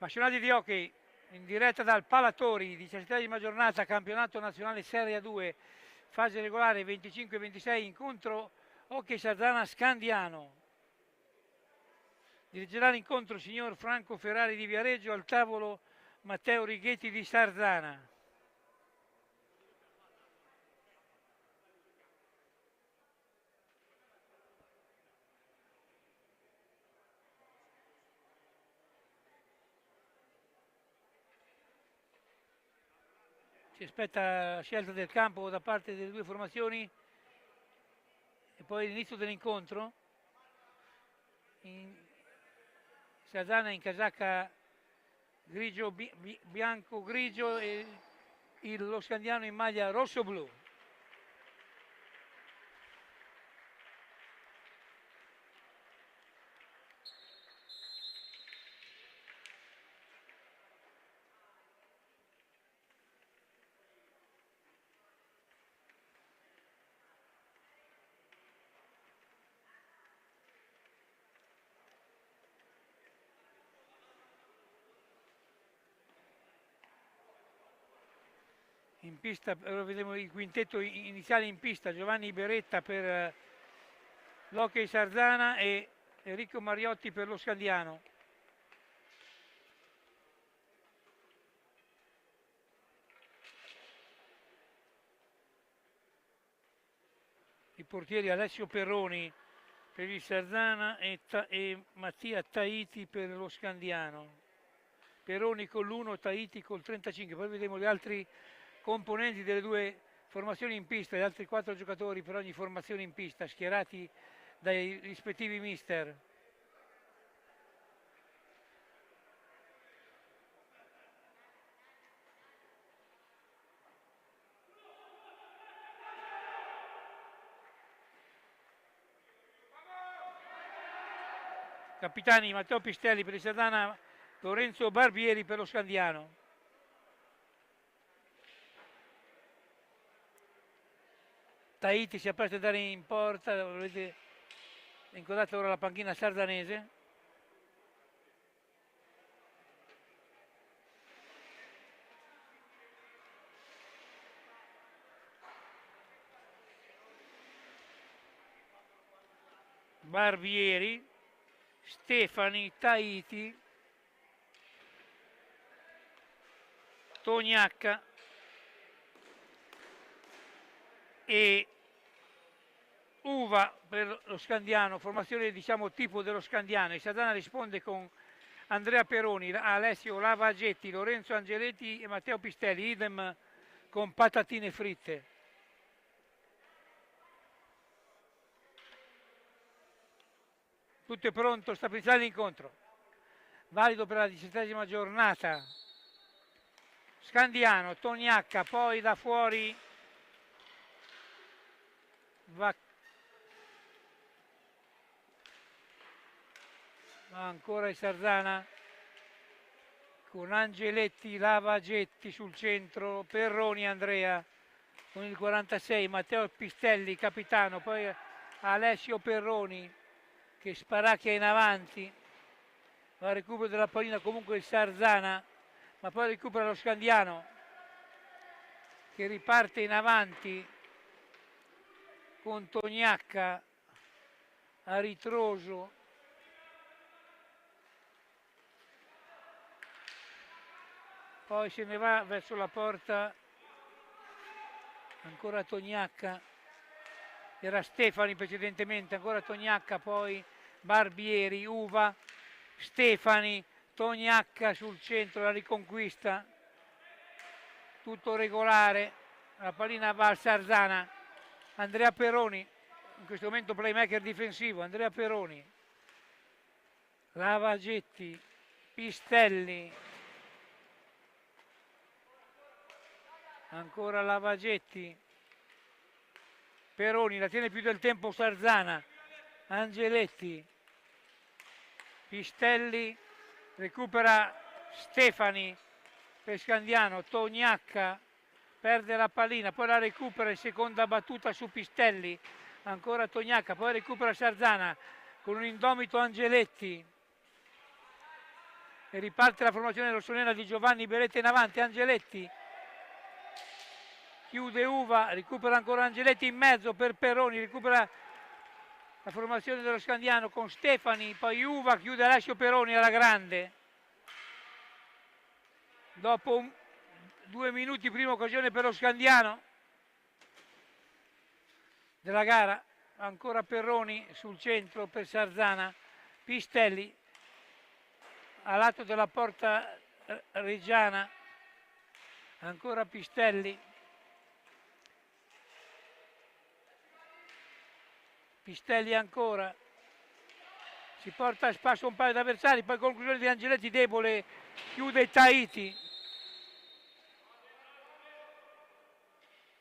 Appassionati di hockey, in diretta dal Palatori, 17ª giornata, campionato nazionale Serie A2, fase regolare 25-26, incontro Hockey Sarzana Scandiano. Dirigerà l'incontro il signor Franco Ferrari di Viareggio, al tavolo Matteo Righetti di Sarzana. Si aspetta la scelta del campo da parte delle due formazioni e poi l'inizio dell'incontro. Sarzana in casacca grigio, bianco grigio e lo Scandiano in maglia rosso-blu. In pista, ora vedremo il quintetto iniziale in pista: Giovanni Beretta per l'Hockey Sarzana e Enrico Mariotti per lo Scandiano. I portieri Alessio Perroni per il Sarzana e Mattia Taiti per lo Scandiano. Perroni con l'1, Taiti col 35. Poi vedremo gli altri componenti delle due formazioni in pista, gli altri 4 giocatori per ogni formazione in pista, schierati dai rispettivi mister. Capitani Matteo Pistelli per il Sarzana, Lorenzo Barbieri per lo Scandiano. Taiti si appresta a dare in porta, vedete, è incollata ora la panchina sarzanese. Barbieri, Stefani, Taiti, Tognacca e Uva per lo Scandiano, formazione diciamo tipo dello Scandiano. Il Sarzana risponde con Andrea Peroni, Alessio Lavagetti, Lorenzo Angeletti e Matteo Pistelli, idem con patatine fritte. Tutto è pronto, sta per iniziare l'incontro. Valido per la 17ª giornata. Scandiano, Tognacca, poi da fuori va ancora il Sarzana con Angeletti, Lavagetti sul centro, Perroni Andrea con il 46, Matteo Pistelli capitano, poi Alessio Perroni che sparacchia in avanti, va al recupero della pallina comunque il Sarzana, ma poi recupera lo Scandiano che riparte in avanti con Tognacca a ritroso. Poi se ne va verso la porta, ancora Tognacca, era Stefani precedentemente, ancora Tognacca, poi Barbieri, Uva, Stefani, Tognacca sul centro, la riconquista, tutto regolare, la pallina va al Sarzana, Andrea Peroni, in questo momento playmaker difensivo, Andrea Peroni, Lavagetti, Pistelli, ancora Lavagetti, Peroni, la tiene più del tempo Sarzana, Angeletti, Pistelli, recupera Stefani per Scandiano, Tognacca perde la pallina, poi la recupera in seconda battuta su Pistelli, ancora Tognacca, poi recupera Sarzana con un indomito Angeletti, e riparte la formazione rossonera di Giovanni Beretta in avanti. Angeletti chiude Uva, recupera ancora Angeletti in mezzo per Perroni, recupera la formazione dello Scandiano con Stefani, poi Uva chiude Alessio Perroni alla grande. Dopo 2 minuti, prima occasione per lo Scandiano della gara, ancora Perroni sul centro per Sarzana, Pistelli a lato della porta reggiana, ancora Pistelli, ancora, si porta a spasso un paio di avversari, poi conclusione di Angeletti debole, chiude Tahiti.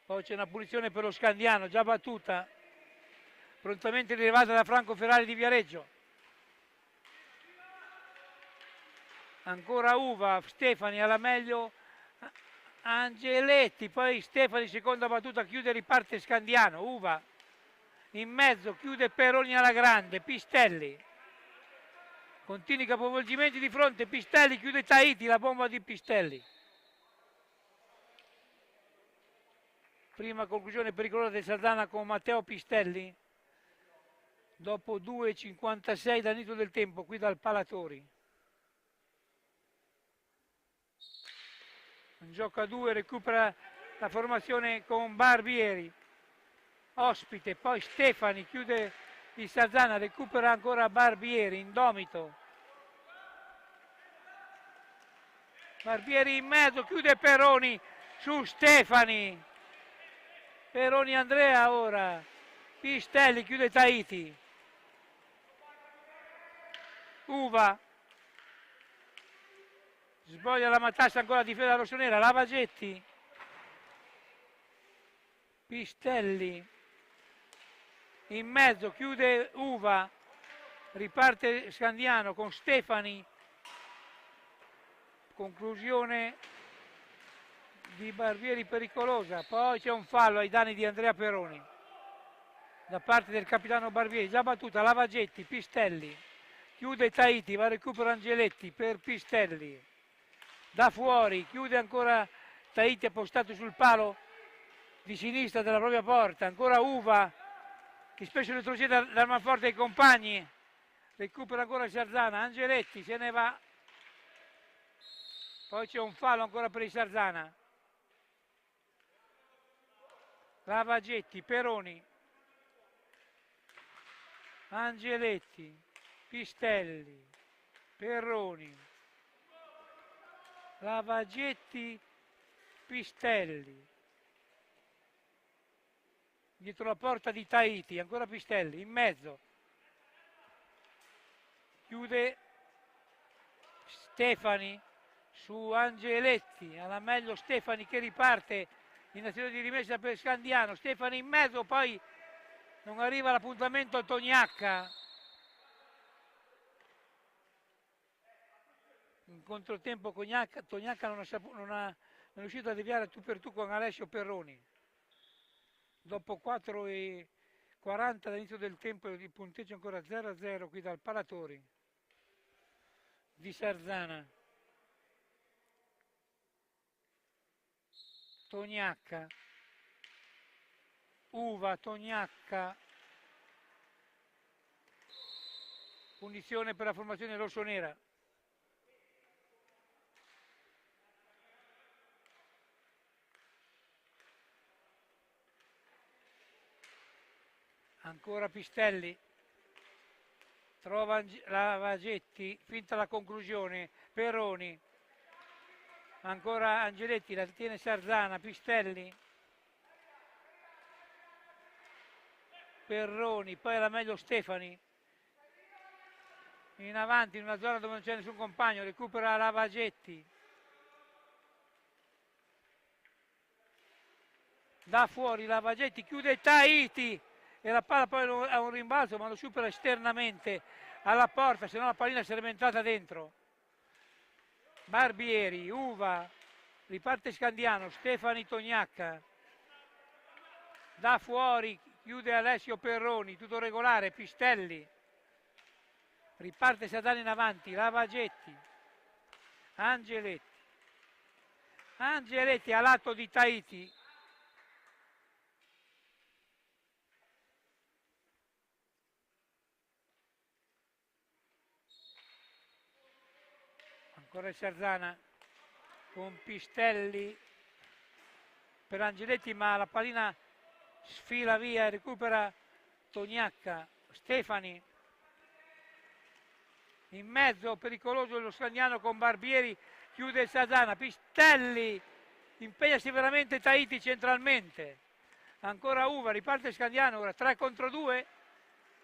Poi c'è una punizione per lo Scandiano, già battuta, prontamente rilevata da Franco Ferrari di Viareggio. Ancora Uva, Stefani alla meglio, Angeletti, poi Stefani seconda battuta, chiude e riparte Scandiano, Uva in mezzo, chiude Perroni alla grande, Pistelli, continui capovolgimenti di fronte, Pistelli chiude Tahiti, la bomba di Pistelli. Prima conclusione pericolosa del Sarzana con Matteo Pistelli, dopo 2,56 dall'inizio del tempo, qui dal Palatori. Un gioco a 2, recupera la formazione con Barbieri, ospite, poi Stefani chiude il Sarzana, recupera ancora Barbieri, indomito. Barbieri in mezzo, chiude Perroni su Stefani. Perroni Andrea ora, Pistelli chiude Tahiti. Uva sboglia la matassa, ancora difesa rossonera, Lavagetti, Pistelli in mezzo, chiude Uva, riparte Scandiano con Stefani, conclusione di Barbieri pericolosa, poi c'è un fallo ai danni di Andrea Perroni da parte del capitano Barbieri, già battuta Lavagetti, Pistelli, chiude Tahiti, va a recupero Angeletti per Pistelli, da fuori, chiude ancora Tahiti appostato sul palo di sinistra della propria porta, ancora Uva che spesso retrocede dal manforte ai compagni, recupera ancora Sarzana, Angeletti se ne va, poi c'è un fallo ancora per il Sarzana, Lavagetti, Perroni, Angeletti, Pistelli, Perroni, Lavagetti, Pistelli, dietro la porta di Tahiti, ancora Pistelli, in mezzo, chiude Stefani su Angeletti, alla meglio Stefani che riparte in azione di rimessa per Scandiano, Stefani in mezzo, poi non arriva l'appuntamento a Toniacca, in controtempo Toniacca non è riuscito a deviare tu per tu con Alessio Perroni. Dopo 4,40 dall'inizio del tempo il punteggio ancora 0-0 qui dal Palatori di Sarzana. Toniacca, Uva, Toniacca, punizione per la formazione rossonera. Ancora Pistelli, trova Lavagetti, finta la conclusione, Perroni, ancora Angeletti, la tiene Sarzana, Pistelli, Perroni, poi alla meglio Stefani, in avanti in una zona dove non c'è nessun compagno, recupera Lavagetti, da fuori Lavagetti, chiude Tahiti e la palla poi ha un rimbalzo ma lo supera esternamente alla porta, se no la pallina sarebbe entrata dentro. Barbieri, Uva, riparte Scandiano, Stefani, Toniacca, da fuori chiude Alessio Perroni, tutto regolare, Pistelli, riparte Sadani in avanti, Lavagetti, Angeletti a lato di Tahiti. Ancora Sarzana con Pistelli per Angeletti, ma la pallina sfila via e recupera Tognacca. Stefani in mezzo, pericoloso lo Scandiano con Barbieri, chiude Sarzana. Pistelli impegna severamente Tahiti centralmente. Ancora Uva, riparte Scandiano, ora 3 contro 2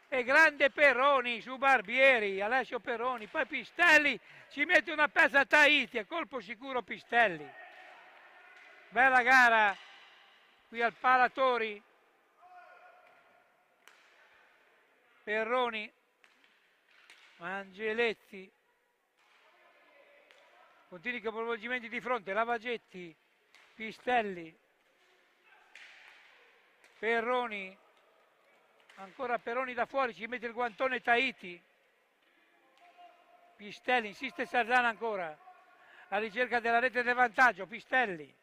e grande Perroni su Barbieri, Alessio Perroni, poi Pistelli ci mette una pezza a Tahiti, a colpo sicuro Pistelli. Bella gara qui al Palatori. Perroni, Angeletti, continui capovolgimenti di fronte, Lavagetti, Pistelli, Perroni, ancora Perroni da fuori, ci mette il guantone Tahiti, Pistelli, insiste Sarzana ancora, alla ricerca della rete del vantaggio, Pistelli,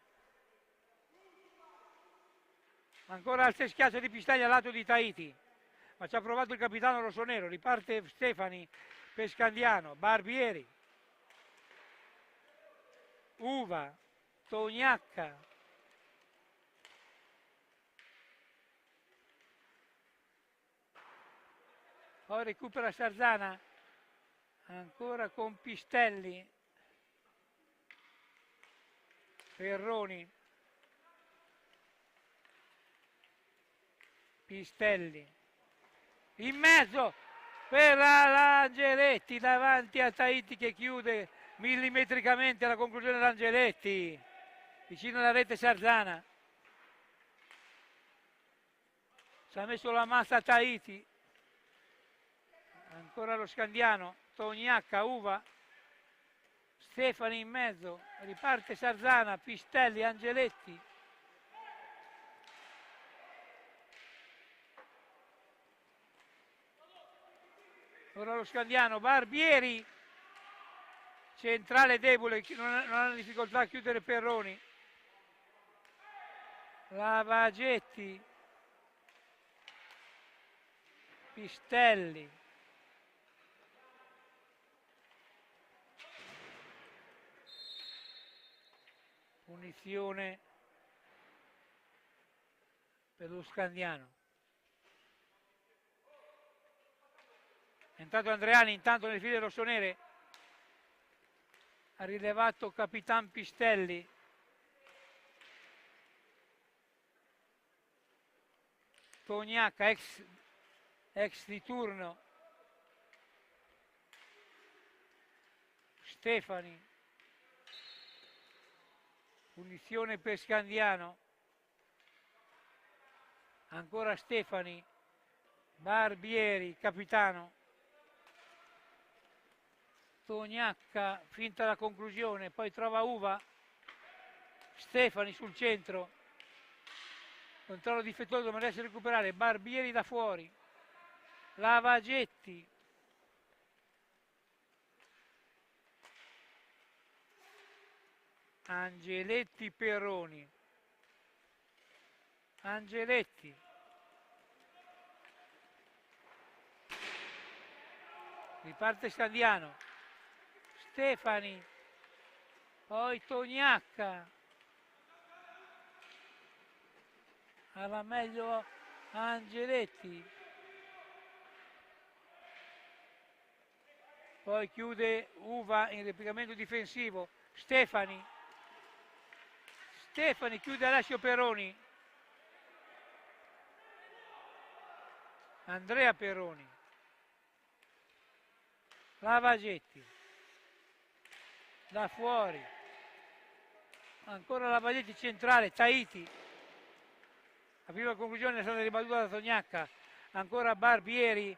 ancora al schiaccio di Pistelli al lato di Tahiti, ma ci ha provato il capitano rossonero, riparte Stefani per Scandiano, Barbieri, Uva, Tognacca, poi recupera Sarzana, ancora con Pistelli, Perroni, Pistelli, in mezzo per l'Angeletti davanti a Tahiti che chiude millimetricamente la conclusione dell'Angeletti, vicino alla rete Sarzana. Si è messo la massa a Tahiti, ancora lo Scandiano, Tognacca, Uva, Stefani in mezzo, riparte Sarzana, Pistelli, Angeletti. Ora lo Scandiano, Barbieri, centrale debole, non ha difficoltà a chiudere Perroni. Lavagetti, Pistelli, punizione per lo Scandiano. È entrato Andreani intanto nelle file rossonere, ha rilevato Capitan Pistelli. Tognacca, ex di turno. Stefani. Punizione per Scandiano. Ancora Stefani. Barbieri, capitano. Tognacca, finta la conclusione, poi trova Uva. Stefani sul centro. Controllo difettoso, ma riesce a recuperare. Barbieri da fuori. Lavagetti. Angeletti, Perroni. Angeletti. Riparte Scandiano. Stefani. Poi Tognacca. Alla meglio Angeletti. Poi chiude Uva in replicamento difensivo. Stefani. Stefani chiude Alessio Perroni. Andrea Perroni. Lavagetti. Da fuori. Ancora Lavagetti centrale. Tahiti. La prima conclusione è stata ribattuta da Tognacca. Ancora Barbieri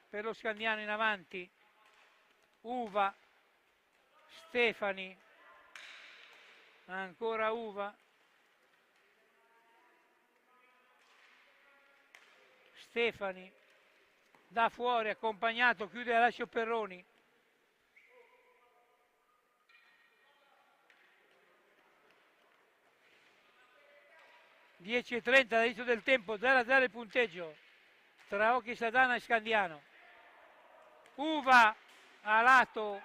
per lo Scandiano in avanti. Uva. Stefani. Ancora Uva. Stefani. Da fuori accompagnato, chiude Alessio Perroni. 10:30 dall'inizio del tempo, 0-0 il punteggio tra Occhi Sadana e Scandiano. Uva a lato,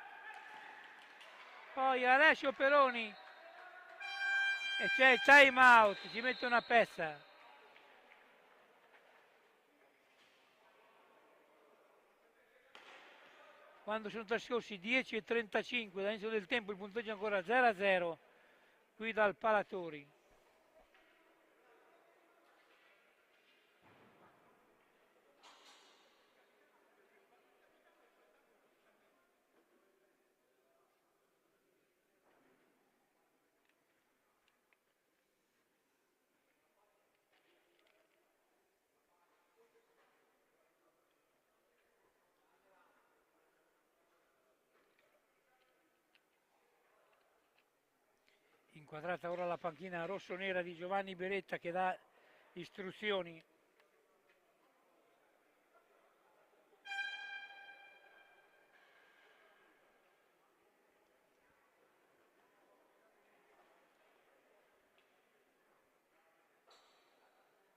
poi Alessio Peroni e c'è il time out, ci mette una pezza. Quando sono trascorsi 10:35 dall'inizio del tempo, il punteggio è ancora 0-0 qui dal Palatori. Inquadrata ora la panchina rosso-nera di Giovanni Beretta che dà istruzioni.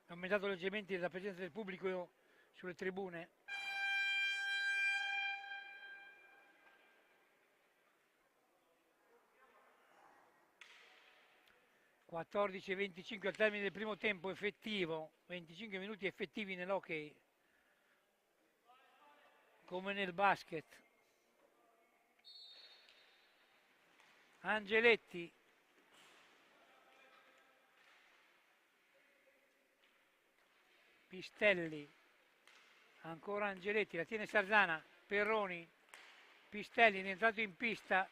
È aumentato leggermente la presenza del pubblico sulle tribune. (14:25) al termine del primo tempo effettivo, 25 minuti effettivi nell'hockey come nel basket. Angeletti, Pistelli, ancora Angeletti, la tiene Sarzana, Perroni, Pistelli è entrato in pista,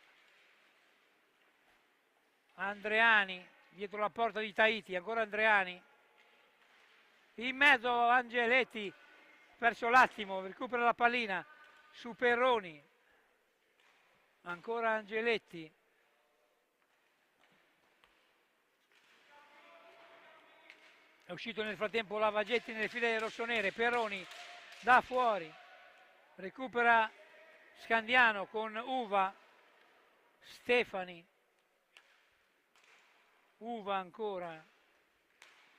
Andreani dietro la porta di Tahiti, ancora Andreani, in mezzo Angeletti, perso l'attimo, recupera la pallina su Perroni, ancora Angeletti, è uscito nel frattempo Lavagetti nelle file rossonere, Perroni da fuori, recupera Scandiano con Uva, Stefani, Uva ancora,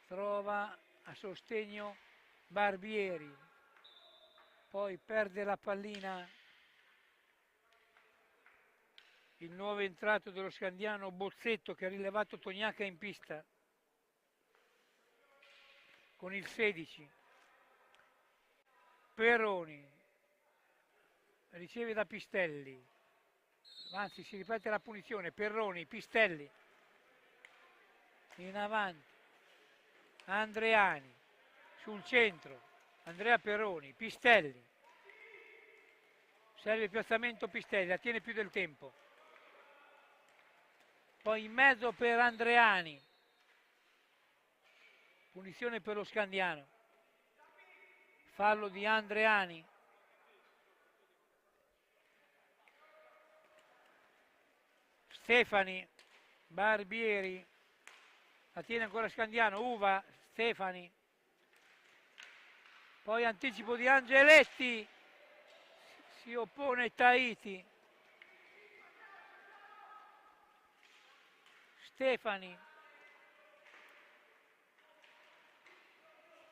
trova a sostegno Barbieri, poi perde la pallina il nuovo entrato dello Scandiano Bozzetto che ha rilevato Tognaca in pista con il 16. Perroni riceve da Pistelli, anzi si ripete la punizione, Perroni, Pistelli in avanti, Andreani sul centro, Andrea Perroni, Pistelli, serve il piazzamento Pistelli, la tiene più del tempo, poi in mezzo per Andreani, punizione per lo Scandiano, fallo di Andreani, Stefani, Barbieri, la tiene ancora Scandiano, Uva, Stefani, poi anticipo di Angeletti, si oppone Tahiti, Stefani,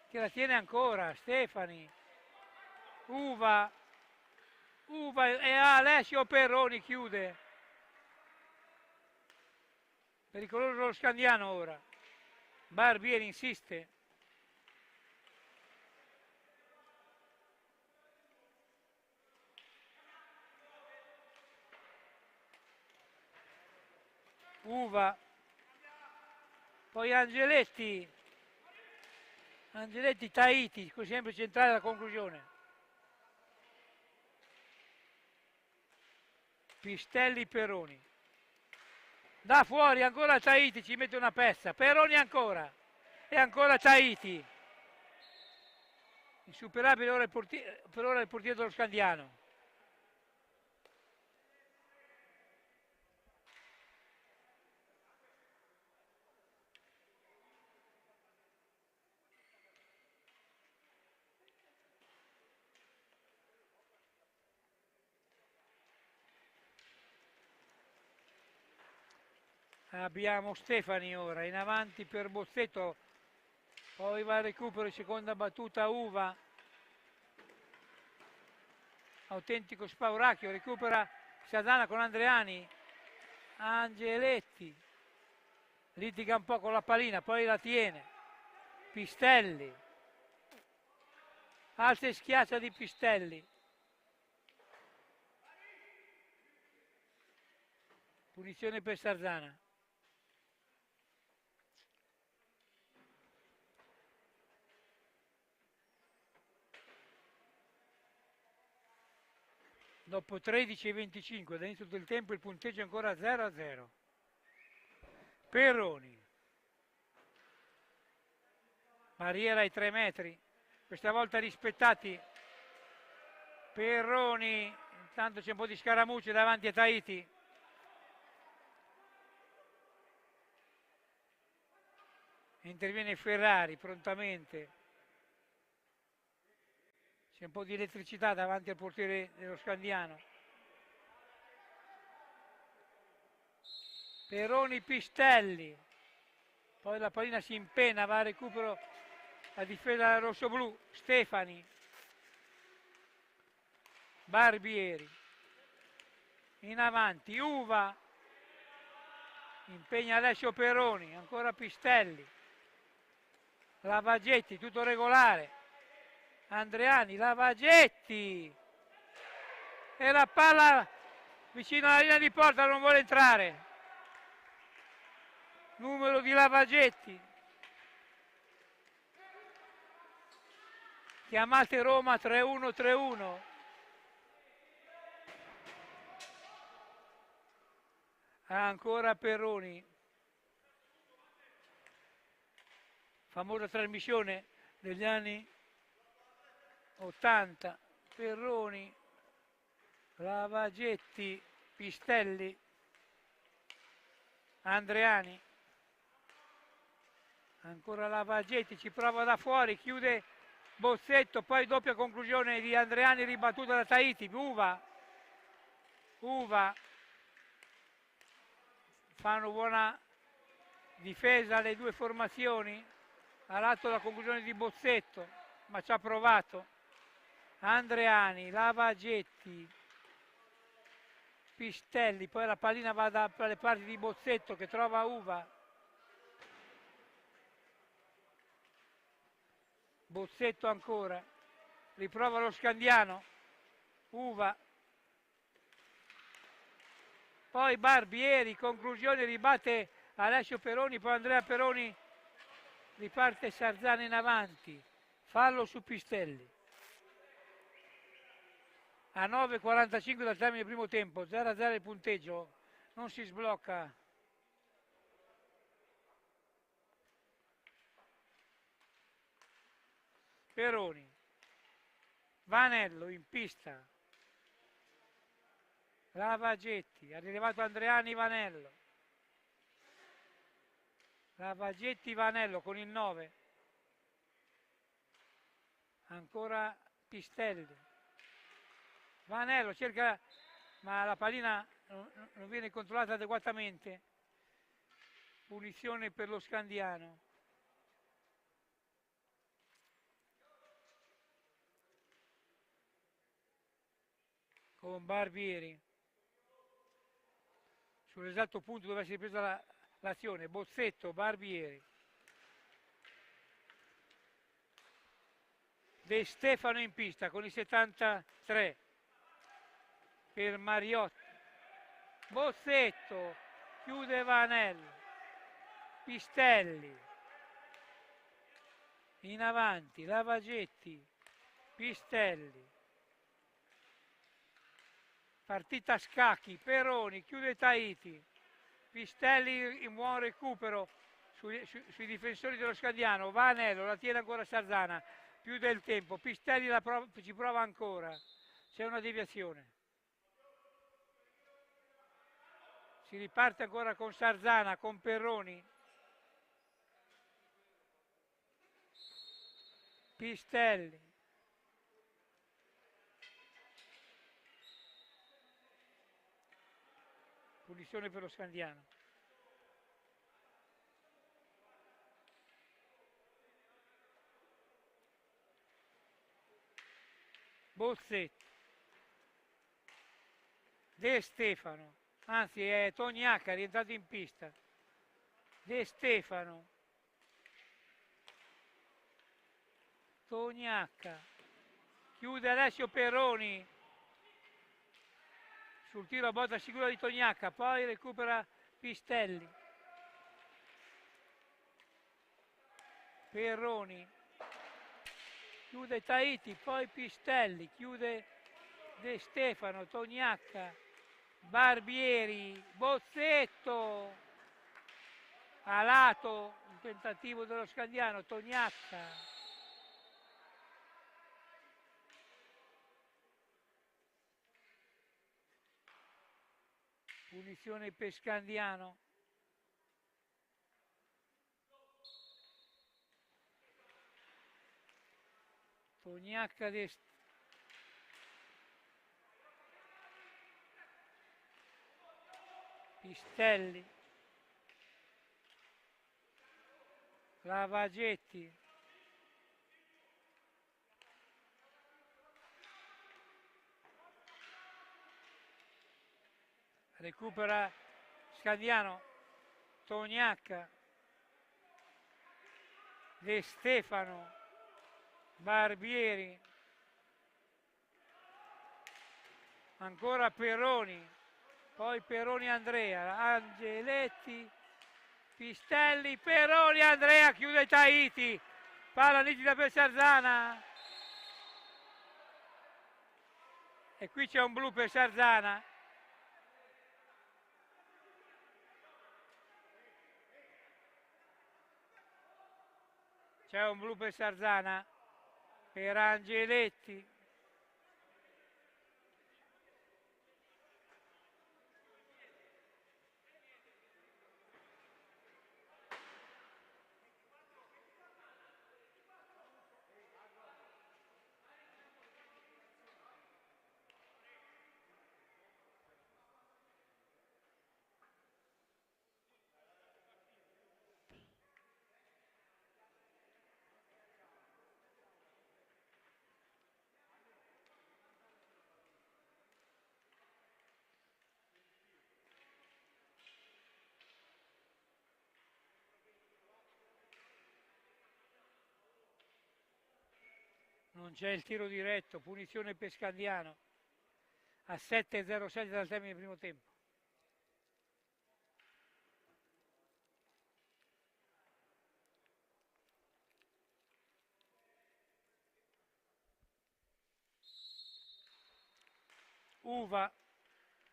che la tiene ancora, Stefani, Uva e Alessio Perroni chiude, pericoloso lo Scandiano ora, Barbieri insiste, Uva, poi Angeletti, Tahiti, così sempre centrale la conclusione. Pistelli, Perroni. Da fuori ancora Tahiti, ci mette una pezza. Perroni ancora. E ancora Tahiti. Insuperabile ora per ora il portiere dello Scandiano. Abbiamo Stefani ora in avanti per Bozzetto, Poi va il recupero, seconda battuta Uva. Autentico spauracchio, recupera Sardana con Andreani. Angeletti. Litiga un po' con la pallina, poi la tiene. Pistelli. Alza e schiaccia di Pistelli. Punizione per Sardana. Dopo 13,25 dall'inizio del tempo il punteggio è ancora 0-0. Perroni. Barriera ai 3 metri. Questa volta rispettati. Perroni. Intanto c'è un po' di scaramucce davanti a Tahiti. Interviene Ferrari prontamente. C'è un po' di elettricità davanti al portiere dello Scandiano. Perroni Pistelli. Poi la pallina si impenna, va a recupero la difesa rossoblù. Stefani. Barbieri. In avanti Uva. Impegna Alessio Perroni. Ancora Pistelli. Lavagetti, tutto regolare. Andreani, Lavagetti. E la palla vicino alla linea di porta, non vuole entrare. Numero di Lavagetti. Chiamate Roma 3-1-3-1. Ancora Perroni. Famosa trasmissione degli anni 80. Perroni, Lavagetti, Pistelli, Andreani. Ancora Lavagetti, ci prova da fuori, chiude Bozzetto, poi doppia conclusione di Andreani ribattuta da Tahiti. Uva. Fanno buona difesa le due formazioni. Ha dato la conclusione di Bozzetto, ma ci ha provato. Andreani, Lavagetti, Pistelli, poi la pallina va dalle parti di Bozzetto che trova Uva. Bozzetto ancora, riprova lo Scandiano, Uva. Poi Barbieri, conclusione, ribatte Alessio Perroni, poi Andrea Perroni, riparte Sardana in avanti. Fallo su Pistelli. A 9,45 dal termine del primo tempo, 0-0 il punteggio, non si sblocca. Perroni, Vanello in pista, Lavagetti, ha rilevato Andreani, Vanello. Lavagetti, Vanello con il 9. Ancora Pistelli. Vanello cerca, ma la pallina non viene controllata adeguatamente. Punizione per lo Scandiano. Con Barbieri. Sull'esatto punto dove si è presa l'azione. Bozzetto, Barbieri. De Stefano in pista con i 73 per Mariotti. Bozzetto, chiude Vanello. Pistelli. In avanti, Lavagetti, Pistelli. Partita a scacchi, Perroni, chiude Tahiti. Pistelli in buon recupero sui difensori dello Scandiano. Vanello, la tiene ancora Sardana, più del tempo. Pistelli ci prova ancora. C'è una deviazione. Si riparte ancora con Sardana, con Perroni. Pistelli. Punizione per lo Scandiano. Bozzetto, De Stefano, anzi è Toniacca, è rientrato in pista. De Stefano, Toniacca, chiude Alessio Perroni sul tiro a botta sicura di Toniacca, poi recupera Pistelli. Perroni, chiude Tahiti, poi Pistelli, chiude De Stefano, Toniacca, Barbieri, Bozzetto, a lato, un tentativo dello Scandiano, Toniacca. Punizione per Scandiano. Toniacca Pistelli, Lavagetti, recupera Scandiano, Toniacca, De Stefano, Barbieri, ancora Perroni, poi Perroni Andrea, Angeletti, Pistelli, Perroni Andrea, chiude Tahiti, palla nitida per Sarzana. E qui c'è un blu per Sarzana. C'è un blu per Sarzana, per Angeletti. Non c'è il tiro diretto, punizione per Scandiano a 7:07 dal termine del primo tempo. Uva,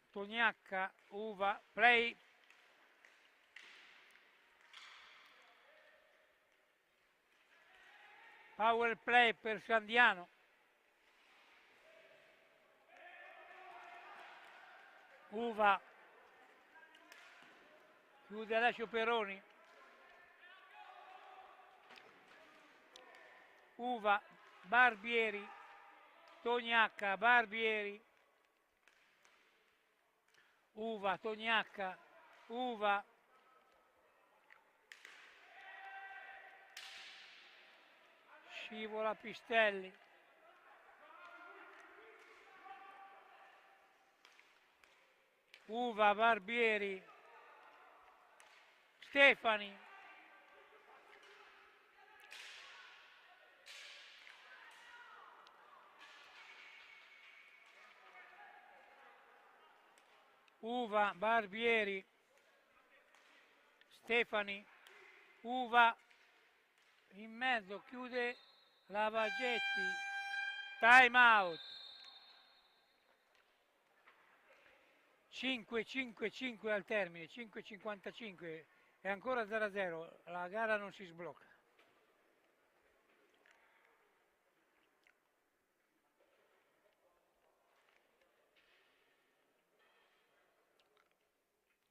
Toniacca, Uva, play. Power play per Scandiano. Uva, chiude Alessio Perroni. Uva, Barbieri, Toniacca, Barbieri, Uva, Toniacca, Uva, scivola Pistelli, Uva, Barbieri, Stefani, Uva, Barbieri, Stefani, Uva, in mezzo chiude Lavagetti, time out. 5-5-5 al termine, 5:55 è ancora 0-0, la gara non si sblocca.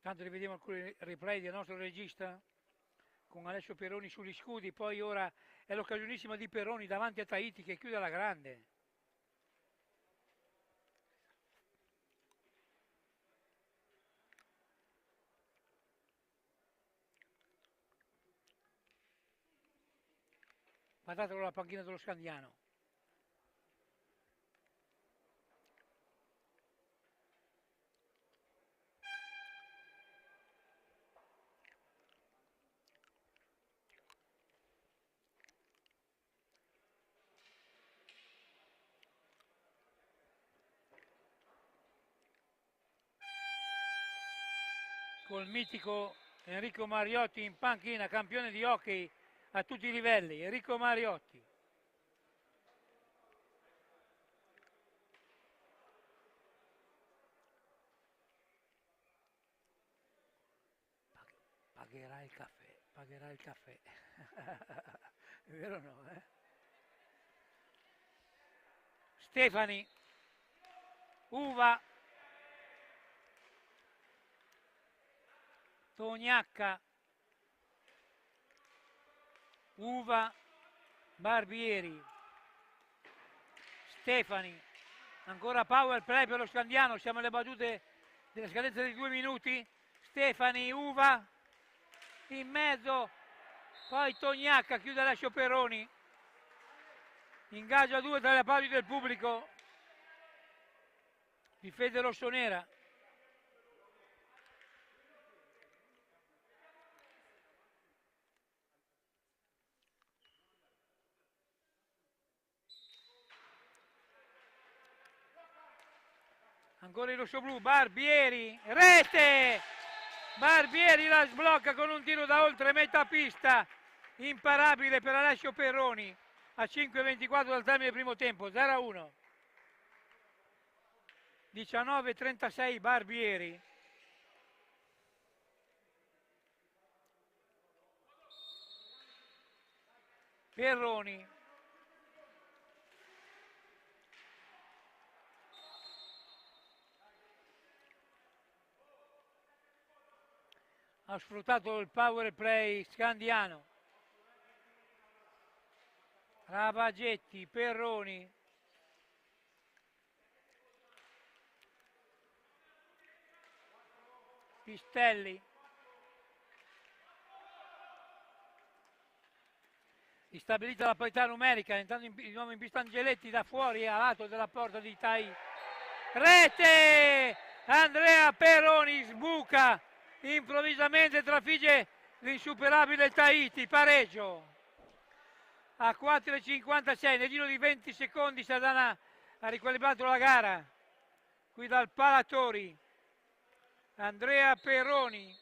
Tanto rivediamo alcuni replay del nostro regista con Alessio Perroni sugli scudi, poi ora è l'occasionissima di Perroni davanti a Tahiti che chiude alla grande. Guardatelo alla panchina dello Scandiano. col mitico Enrico Mariotti in panchina, campione di hockey a tutti i livelli. Enrico Mariotti. Pagherà il caffè, pagherà il caffè. È vero o no? Stefani, Uva, Tognacca, Uva, Barbieri, Stefani, ancora power play per lo Scandiano, siamo alle battute della scadenza di 2 minuti. Stefani, Uva, in mezzo, poi Tognacca chiude la Sciopperoni, ingaggia 2 tra le applaudi del pubblico di Fede Rossonera. Ancora il rossoblu, Barbieri, rete! Barbieri la sblocca con un tiro da oltre metà pista, imparabile per Alessio Perroni, a 5:24 dal termine del primo tempo, 0-1. 19:36 Barbieri. Perroni. Ha sfruttato il power play scandiano. Ravagetti, Perroni. Pistelli. Ristabilita la parità numerica, entrando di nuovo in pista Angeletti da fuori a lato della porta di Tai. Rete! Andrea Perroni sbuca, improvvisamente trafigge l'insuperabile Tahiti, pareggio. A 4:56, nel giro di 20 secondi Sardana ha riequilibrato la gara. Qui dal Palatori. Andrea Perroni,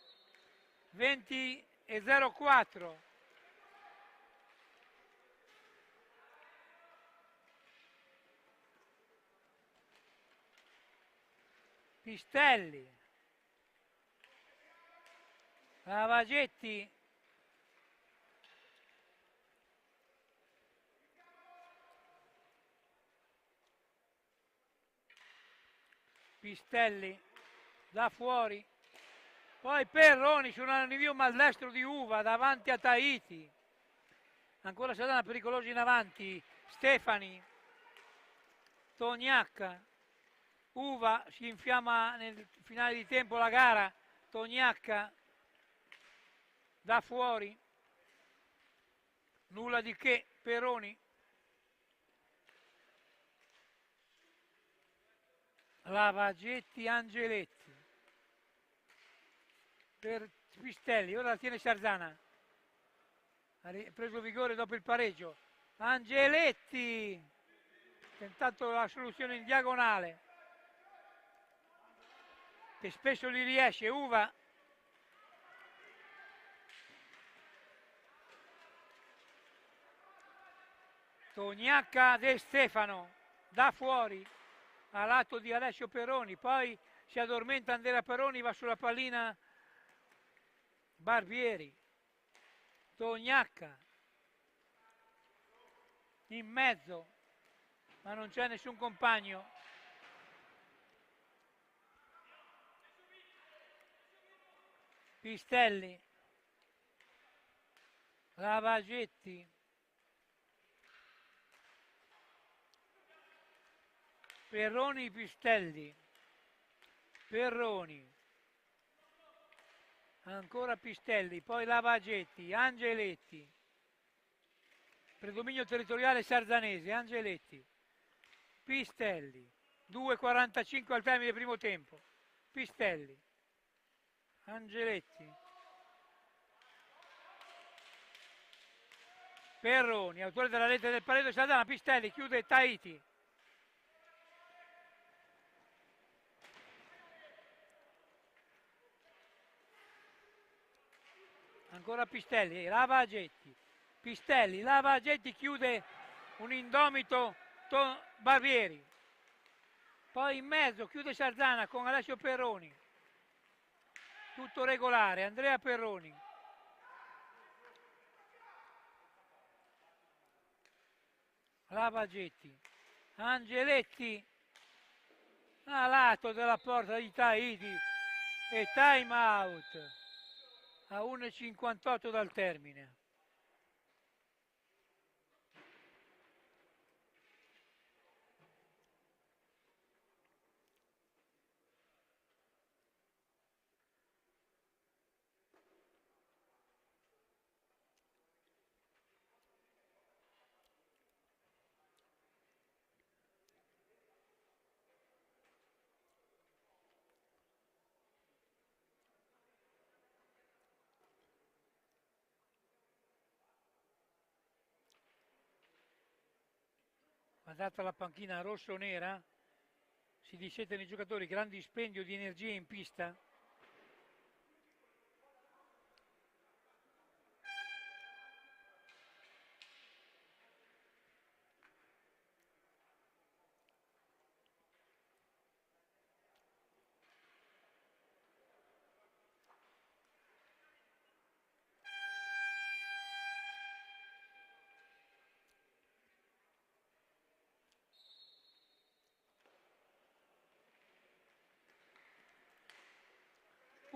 20:04. Pistelli, Ravagetti, Pistelli da fuori, poi Perroni su un rinvio maldestro di Uva davanti a Tahiti, ancora Sardana pericolosi in avanti, Stefani, Tognacca, Uva si infiamma nel finale di tempo la gara, Tognacca da fuori, nulla di che, Perroni, Ravagetti, Angeletti, per Pistelli, ora la tiene Sardana, ha preso vigore dopo il pareggio, Angeletti, tentato la soluzione in diagonale, che spesso gli riesce, Uva, Tognacca De Stefano, da fuori, a lato di Alessio Perroni, poi si addormenta Andrea Perroni, va sulla pallina Barbieri, Tognacca, in mezzo, ma non c'è nessun compagno. Pistelli, Ravagetti, Perroni, Pistelli, Perroni, ancora Pistelli, poi Ravagetti, Angeletti, predominio territoriale sarzanese, Angeletti, Pistelli, 2:45 al termine del primo tempo, Pistelli, Angeletti, Perroni, autore della rete del pareggio Sardana, Pistelli, chiude Tahiti. ancora Pistelli, Lavagetti, Pistelli, Lavagetti chiude un indomito Barbieri, poi in mezzo chiude Sarzana con Alessio Perroni, tutto regolare, Andrea Perroni, Lavagetti, Angeletti a lato della porta di Tahiti e time out a 1,58 dal termine. Guardate la panchina rosso-nera, si discettano i giocatori, gran dispendio di energia in pista.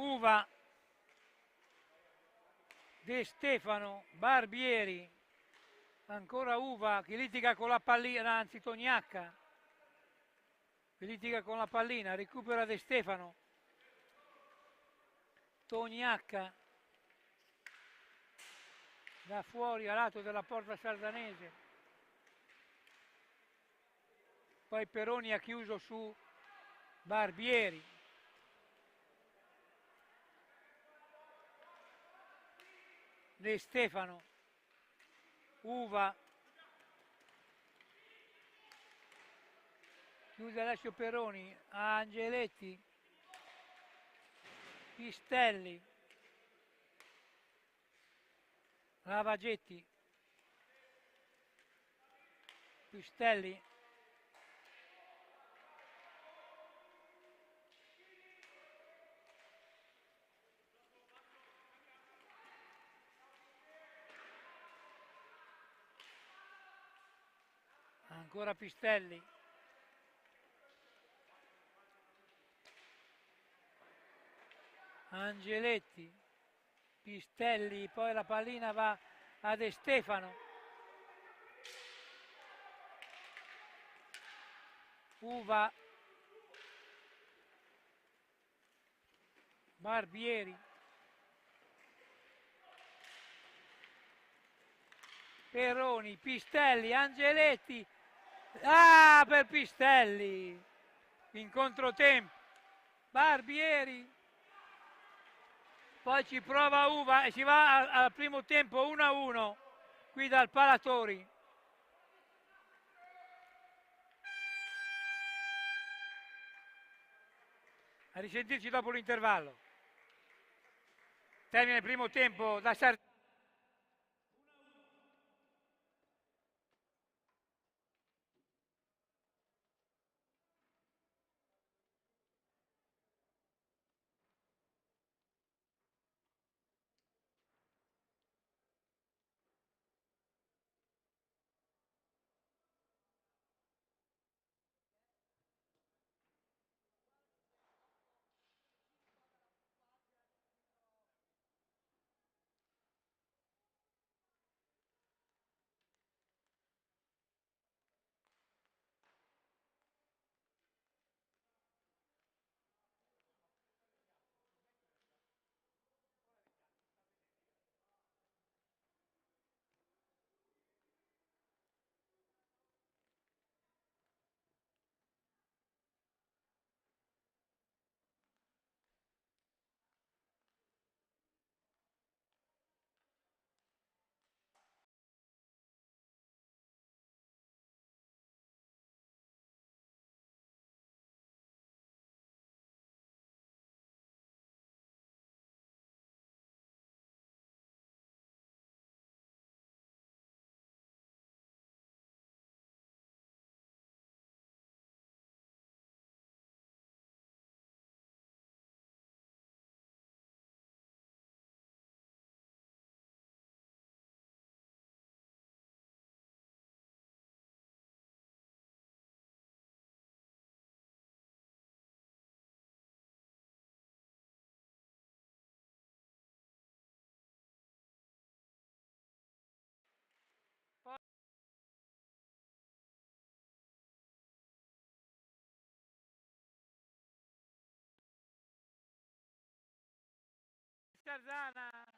Uva, De Stefano, Barbieri, ancora Uva che litiga con la pallina, anzi Tognacca, che litiga con la pallina, recupera De Stefano, Tognacca, da fuori a lato della porta sardanese, poi Peroni ha chiuso su Barbieri. De Stefano, Uva, chiude Alessio Peroni, Angeletti, Pistelli, Lavagetti, Pistelli, ancora Pistelli, Angeletti, Pistelli, poi la pallina va a De Stefano, Uva, Barbieri, Peroni, Pistelli, Angeletti, per Pistelli, in controtempo, Barbieri, poi ci prova Uva e si va al primo tempo 1-1 qui dal Palatori. A risentirci dopo l'intervallo. Termina il primo tempo da Sardegna. Sarzana!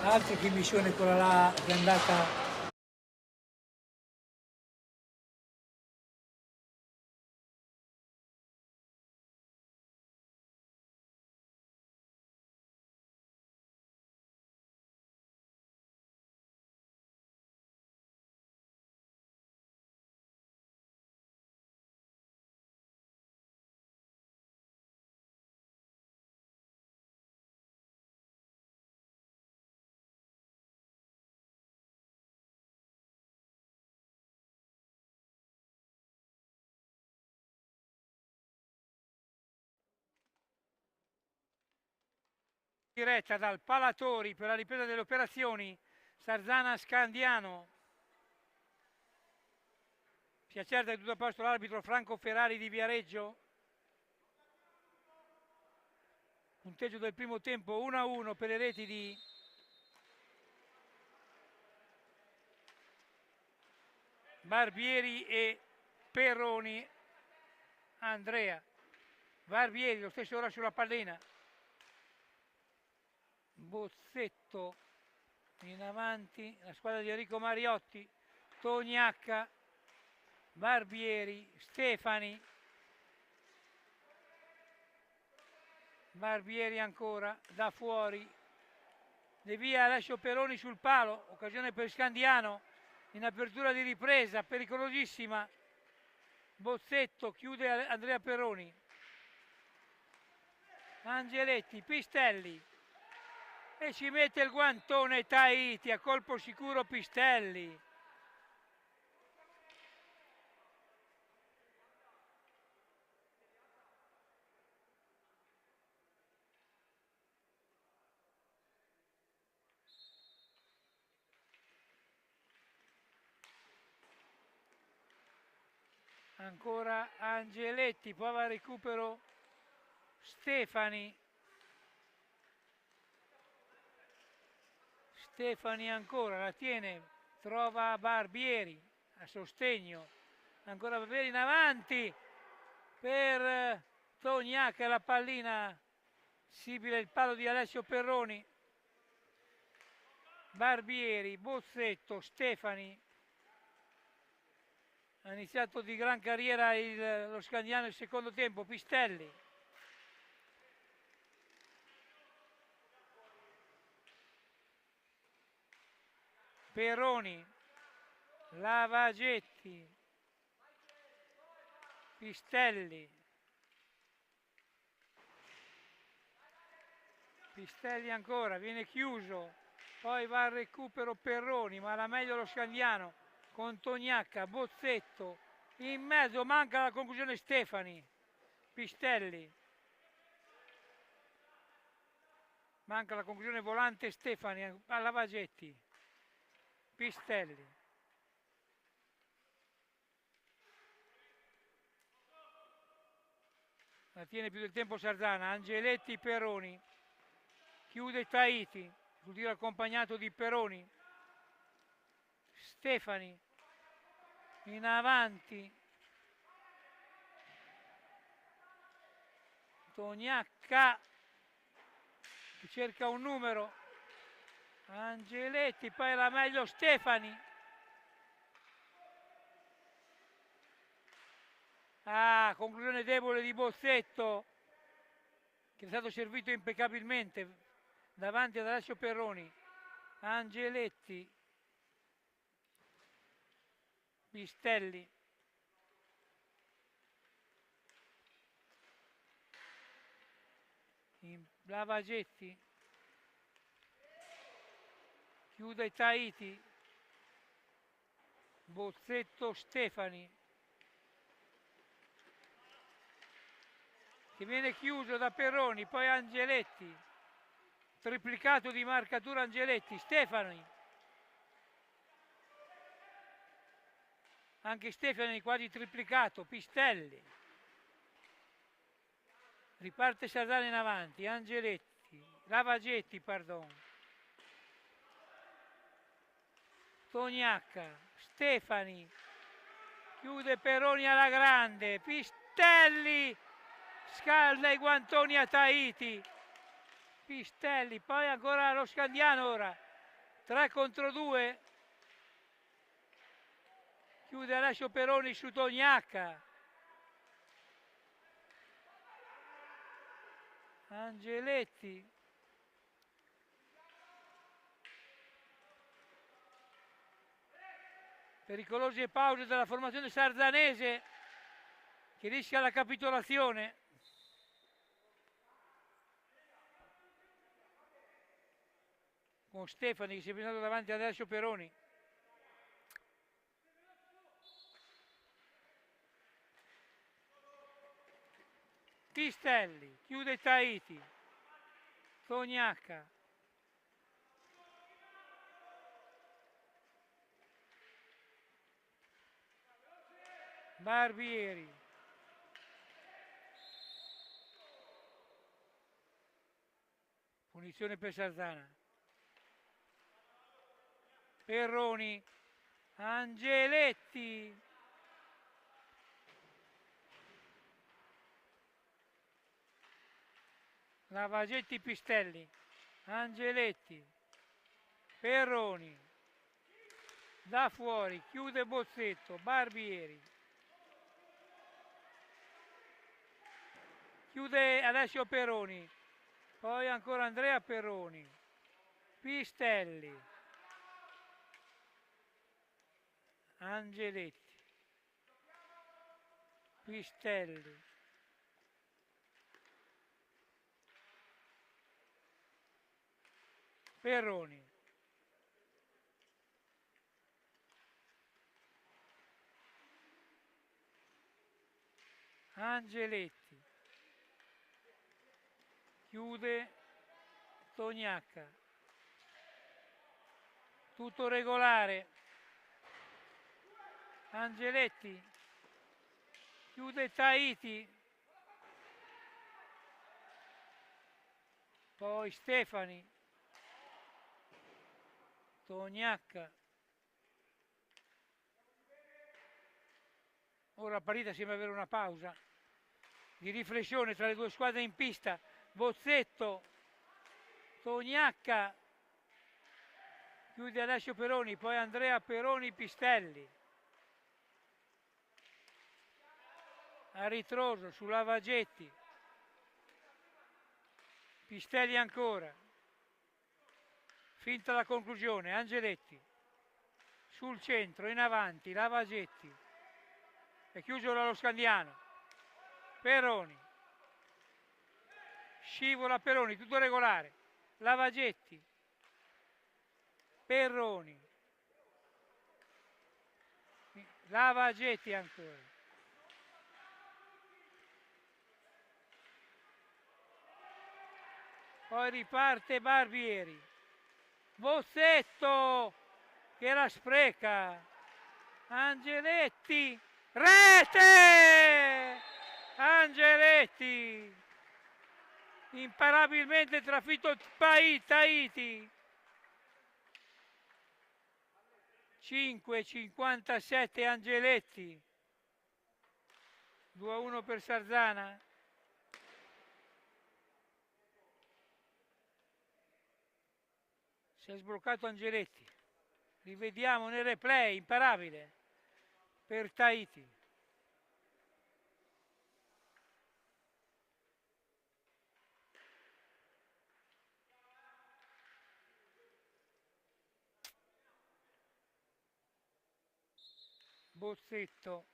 altro che missione quella là che è andata diretta dal Palatori per la ripresa delle operazioni Sarzana Scandiano. Si accerta che tutto a posto l'arbitro Franco Ferrari di Viareggio. Punteggio del primo tempo 1-1 per le reti di Barbieri e Perroni. Andrea Barbieri lo stesso ora sulla pallina. Bozzetto in avanti, la squadra di Enrico Mariotti, Tognacca, Barbieri, Stefani, Barbieri ancora, da fuori, devia Alessio Perroni sul palo, occasione per Scandiano, in apertura di ripresa, pericolosissima, Bozzetto, chiude Andrea Perroni, Angeletti, Pistelli, e ci mette il guantone Tahiti, a colpo sicuro Pistelli. Ancora Angeletti, poi va a recupero Stefani. Stefani ancora, la tiene, trova Barbieri a sostegno. Ancora Barbieri in avanti per Tognacca, la pallina sibile il palo di Alessio Perroni. Barbieri, Bozzetto, Stefani. Ha iniziato di gran carriera lo Scandiano il secondo tempo, Pistelli. Perroni, Lavagetti, Pistelli. Pistelli ancora, viene chiuso, poi va al recupero Perroni, ma la meglio lo Scandiano con Tognacca, Bozzetto, in mezzo manca la conclusione Stefani, Pistelli. Manca la conclusione volante Stefani a Lavagetti, Pistelli. La tiene più del tempo Sarzana, Angeletti, Perroni. Chiude Tahiti, sul tiro accompagnato di Perroni. Stefani in avanti. Tognacca che cerca un numero. Angeletti, poi la meglio Stefani. Conclusione debole di Bozzetto, che è stato servito impeccabilmente davanti ad Alessio Perroni. Angeletti, Pistelli, Lavagetti, chiude Tahiti, Bozzetto, Stefani, che viene chiuso da Perroni, poi Angeletti, triplicato di marcatura Angeletti, Stefani, anche Stefani quasi triplicato, Pistelli, riparte Sarzana in avanti, Angeletti, Lavagetti, pardon, Tognacca, Stefani, chiude Perroni alla grande, Pistelli, scalda i guantoni a Tahiti, Pistelli, poi ancora lo Scandiano ora, 3 contro 2, chiude Alessio Peroni su Tognacca, Angeletti, pericolose pause della formazione sarzanese che rischia la capitolazione. Con Stefani che si è presentato davanti ad Alessio Peroni. Pistelli, chiude Tahiti, Tognacca, Barbieri, punizione per Sarzana, Perroni, Angeletti, Lavagetti, Pistelli, Angeletti, Perroni, da fuori, chiude Bozzetto, Barbieri, chiude Alessio Peroni, poi ancora Andrea Peroni, Pistelli, Angeletti, Pistelli, Peroni, Angeletti, chiude Tognacca, tutto regolare, Angeletti, chiude Tahiti, poi Stefani, Tognacca, ora la partita sembra avere una pausa di riflessione tra le due squadre in pista, Bozzetto, Tognacca, chiude Alessio Peroni, poi Andrea Peroni, Pistelli, a ritroso su Lavagetti, Pistelli ancora, finta la conclusione, Angeletti, sul centro, in avanti, Lavagetti, è chiuso dallo Scandiano, Peroni, scivola Peroni, tutto regolare, Lavagetti, Peroni, Lavagetti ancora, poi riparte Barbieri, Bozzetto che la spreca, Angeletti, rete! Angeletti, imparabilmente trafitto Tahiti, 5,57 Angeletti, 2-1 per Sarzana. Si è sbloccato Angeletti, rivediamo nel replay, imparabile per Tahiti. Bozzetto,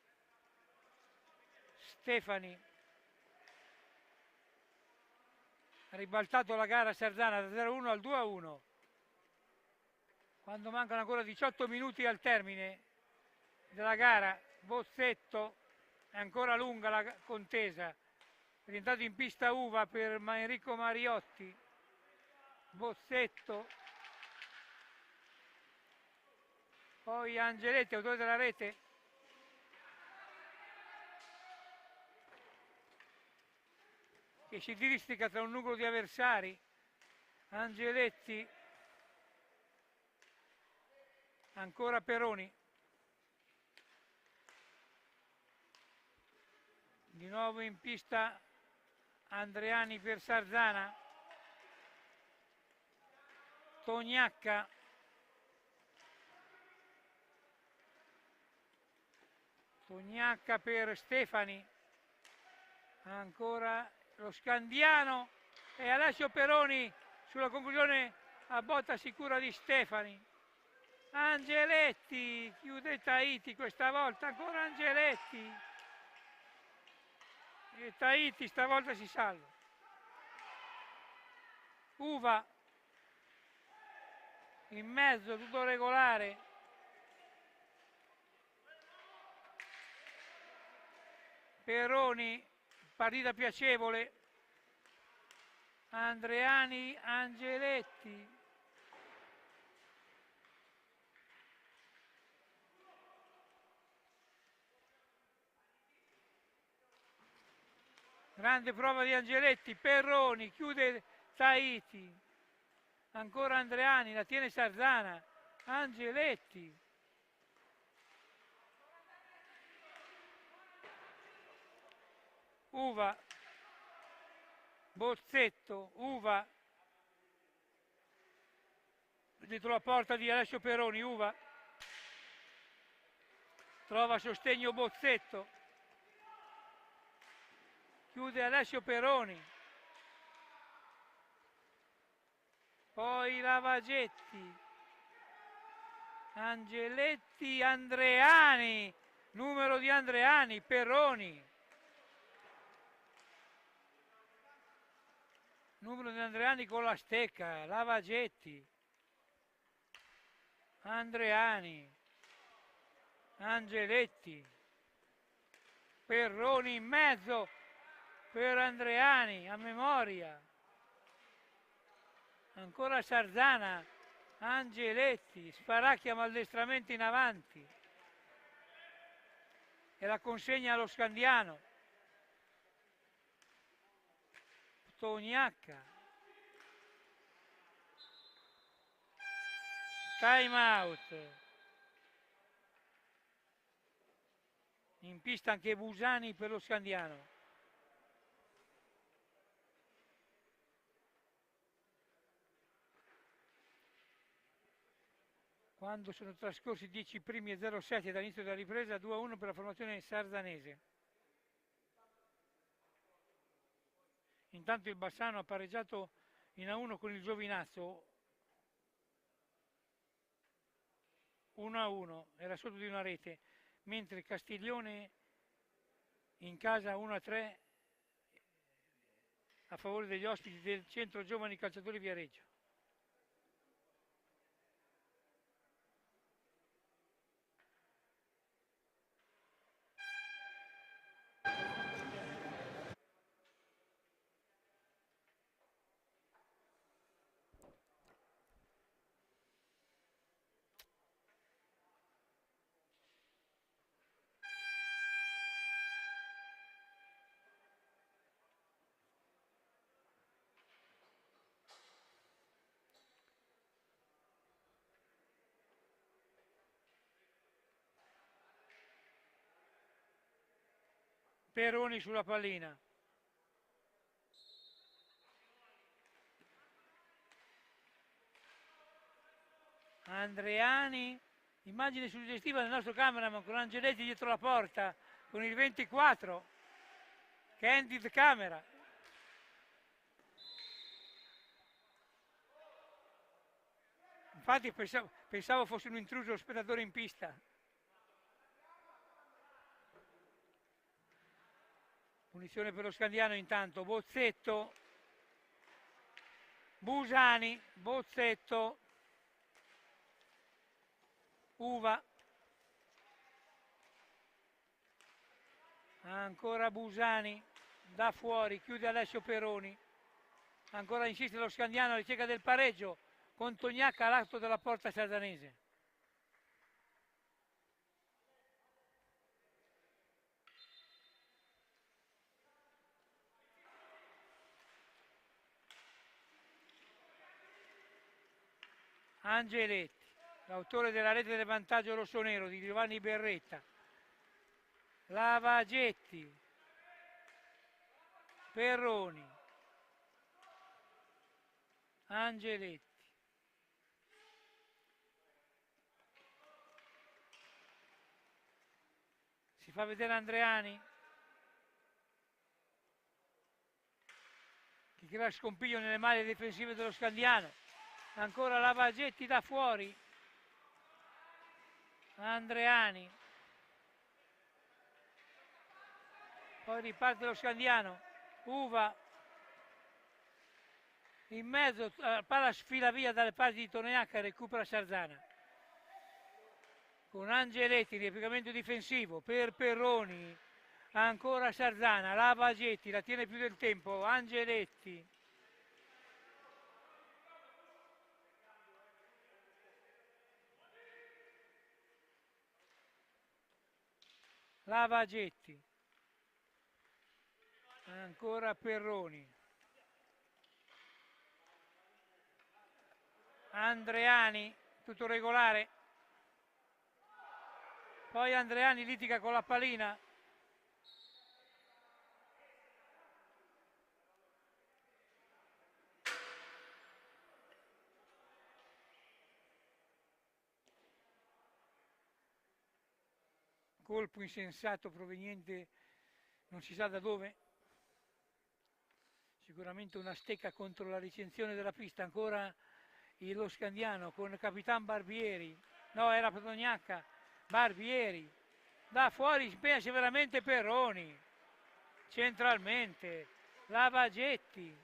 Stefani, ha ribaltato la gara Sarzana da 0-1 al 2-1, quando mancano ancora 18 minuti al termine della gara. Bozzetto, è ancora lunga la contesa, è rientrato in pista Uva per Enrico Mariotti, Bozzetto, poi Angeletti, autore della rete, che si diristica tra un numero di avversari, Angeletti, ancora Peroni, di nuovo in pista Andreani per Sarzana, Tognacca, Tognacca per Stefani, ancora lo Scandiano e Alessio Peroni sulla conclusione a botta sicura di Stefani. Angeletti chiude Tahiti questa volta, ancora Angeletti e Tahiti stavolta si salva. Uva in mezzo, tutto regolare. Peroni, partita piacevole. Andreani, Angeletti. Grande prova di Angeletti, Peroni, chiude Tahiti. Ancora Andreani, la tiene Sarzana. Angeletti. Uva. Bozzetto, Uva. Dietro la porta di Alessio Peroni, Uva. Trova sostegno Bozzetto. Chiude Alessio Peroni. Poi Lavagetti. Angeletti, Andreani. Numero di Andreani, Peroni. Numero di Andreani con la stecca, Lavagetti. Andreani. Angeletti. Peroni in mezzo per Andreani a memoria. Ancora Sarzana, Angeletti, Sparacchia maldestramente in avanti e la consegna allo Scandiano. Tognacca. Time out. In pista anche Busani per lo Scandiano. Quando sono trascorsi 10 primi e 07 dall'inizio della ripresa, 2-1 per la formazione sarzanese. Intanto il Bassano ha pareggiato in A1 con il Giovinazzo, 1-1, era sotto di una rete, mentre Castiglione in casa 1-3 a favore degli ospiti del Centro Giovani Calciatori Viareggio. Peroni sulla pallina. Andreani, immagine suggestiva del nostro cameraman con Angeletti dietro la porta, con il 24, candid camera. Infatti pensavo fosse un intruso spettatore in pista. Punizione per lo Scandiano intanto, Bozzetto, Busani, Bozzetto, Uva, ancora Busani, da fuori, chiude Alessio Peroni, ancora insiste lo Scandiano, ricerca del pareggio, con Tognacca all'atto della porta sarzanese. Angeletti, l'autore della rete del vantaggio rossonero di Giovanni Berretta. Lavagetti, Peroni, Angeletti, si fa vedere Andreani, che crea scompiglio nelle maglie difensive dello Scandiano. Ancora Lavagetti da fuori, Andreani, poi riparte lo Scandiano, Uva in mezzo, palla sfila via dalle parti di Toniacca e recupera Sarzana con Angeletti, ripiegamento difensivo per Perroni, ancora Sarzana, Lavagetti, la tiene più del tempo, Angeletti, Lavagetti, ancora Perroni, Andreani, tutto regolare, poi Andreani litiga con la pallina, colpo insensato proveniente non si sa da dove, sicuramente una stecca contro la ricensione della pista, ancora lo Scandiano con il Capitan Barbieri, no era Toniacca, Barbieri, da fuori impegna severamente Perroni, centralmente, Lavagetti,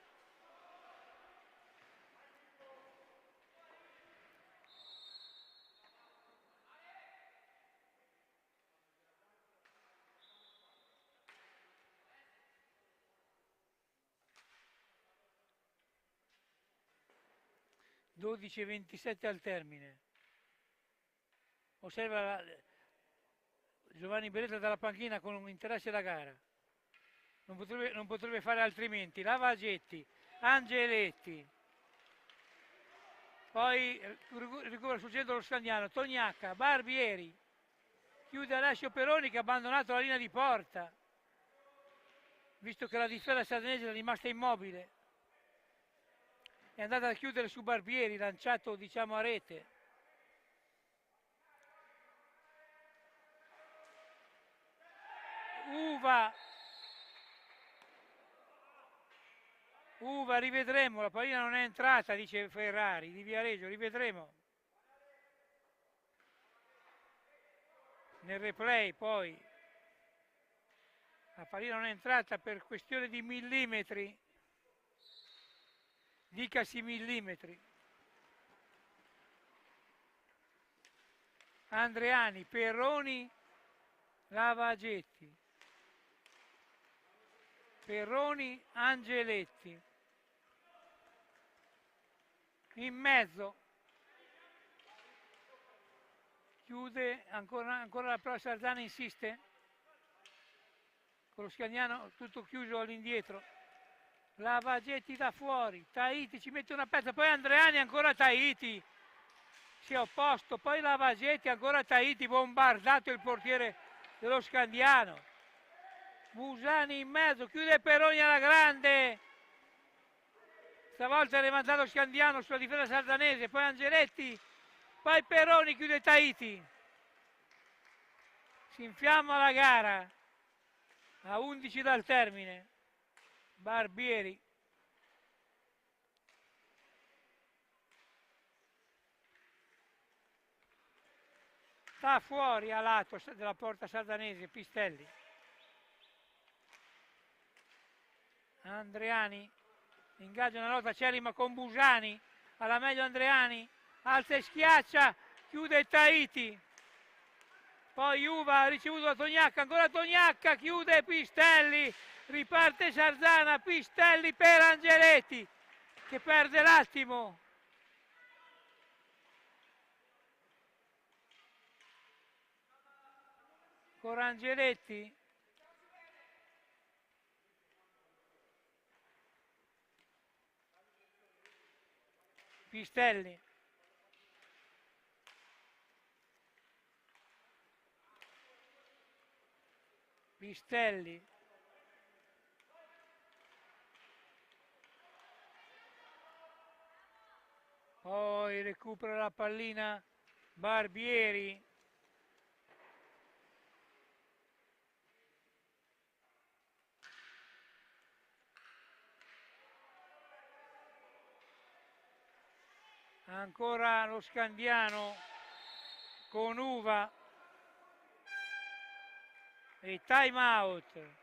(12:27 al termine). Osserva Giovanni Beretta dalla panchina con un interesse alla gara. Non potrebbe fare altrimenti. Lavagetti, Angeletti. Poi recupera sul centro lo Scandiano, Toniacca, Barbieri. Chiude Alessio Perroni che ha abbandonato la linea di porta. Visto che la difesa satanese è rimasta immobile. È andata a chiudere su Barbieri, lanciato diciamo a rete. Uva, rivedremo, la pallina non è entrata, dice Ferrari di Viareggio, rivedremo. Nel replay poi la pallina non è entrata per questione di millimetri, dicasi millimetri. Andreani, Perroni, Lavagetti, Perroni, Angeletti, in mezzo, chiude, ancora la prova Sarzana insiste, con lo Scandiano tutto chiuso all'indietro, Lavagetti da fuori, Tahiti ci mette una pezza, poi Andreani ancora Tahiti, si è opposto, poi Lavagetti ancora Tahiti, bombardato il portiere dello Scandiano, Busani in mezzo, chiude Perroni alla grande, stavolta è levantato Scandiano sulla difesa sarzanese, poi Angeletti, poi Perroni chiude Tahiti, si infiamma la gara a 11 dal termine, Barbieri, sta fuori a lato della porta sardanese, Pistelli, Andreani ingaggia una lotta acerrima con Busani, alla meglio Andreani, alza e schiaccia, chiude Tahiti, poi Uva ha ricevuto da Toniacca, ancora Toniacca, chiude Pistelli, riparte Sarzana, Pistelli per Angeletti che perde l'attimo, con Angeletti, Pistelli, Pistelli, poi recupera la pallina Barbieri, Ancora lo Scandiano con Uva e time out.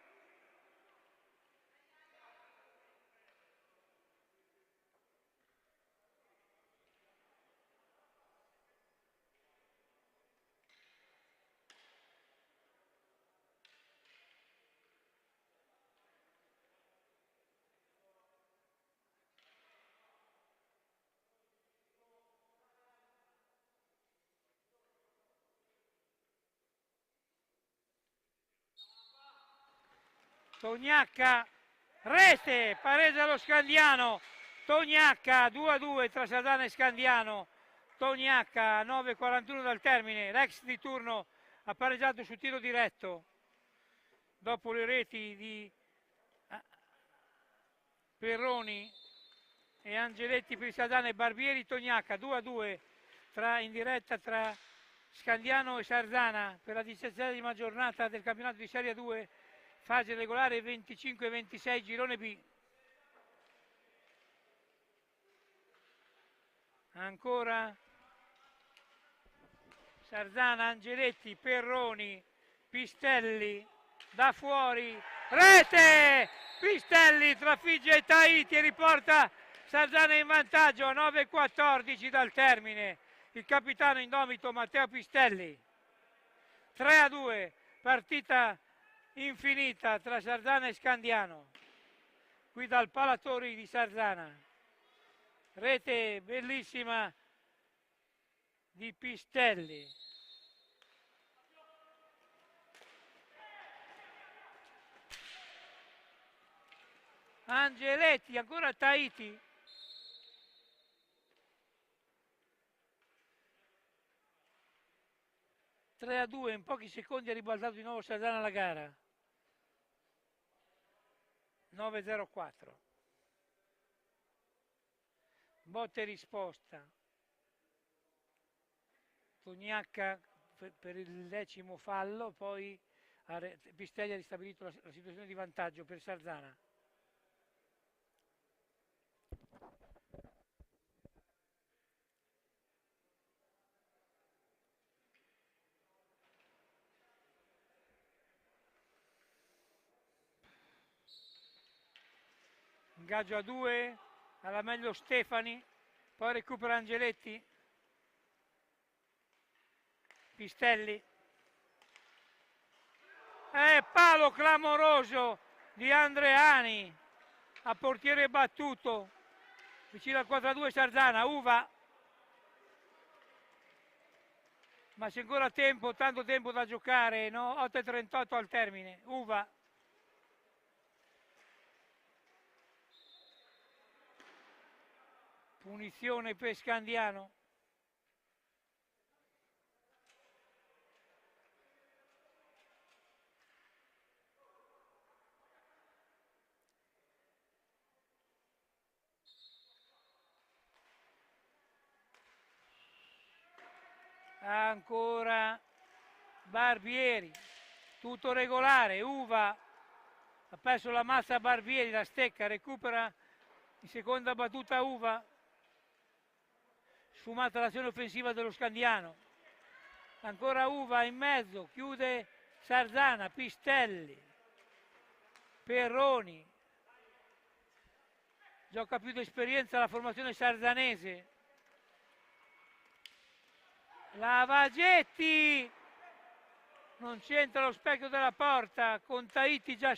Tognacca, rete, pareggio allo Scandiano. Tognacca 2-2 tra Sardana e Scandiano. Tognacca 9:41 dal termine, l'ex di turno ha pareggiato su tiro diretto dopo le reti di Perroni e Angeletti per Sardana e Barbieri. Tognacca 2-2 in diretta tra Scandiano e Sardana per la 17ª giornata del campionato di Serie 2, fase regolare 25-26, girone B. Ancora Sardana, Angeletti, Perroni, Pistelli, da fuori, rete! Pistelli trafigge Tahiti e riporta Sardana in vantaggio a 9:14 dal termine. Il capitano indomito Matteo Pistelli. 3-2, partita infinita tra Sardana e Scandiano. Qui dal Palatori di Sardana. Rete bellissima di Pistelli. Angeletti, ancora Tahiti. In pochi secondi ha ribaltato di nuovo Sardana la gara. 9:04. Botta e risposta. Tognacca per il 10° fallo, poi Pistelli ha ristabilito la situazione di vantaggio per Sardana. Ingaggio a 2, alla meglio Stefani, poi recupera Angeletti. Pistelli. Palo clamoroso di Andreani a portiere battuto. Vicino al 4-2 Sardana, Uva. Ma c'è ancora tempo, tanto tempo da giocare, no? 8:38 al termine. Uva. Punizione per Scandiano. Ancora Barbieri, tutto regolare. Uva ha perso la massa Barbieri, la stecca, recupera in seconda battuta Uva. Sfumata l'azione offensiva dello Scandiano. Ancora Uva in mezzo, chiude Sardana, Pistelli, Perroni. Gioca più d'esperienza la formazione sardanese. Lavagetti, non c'entra lo specchio della porta, con Tahiti già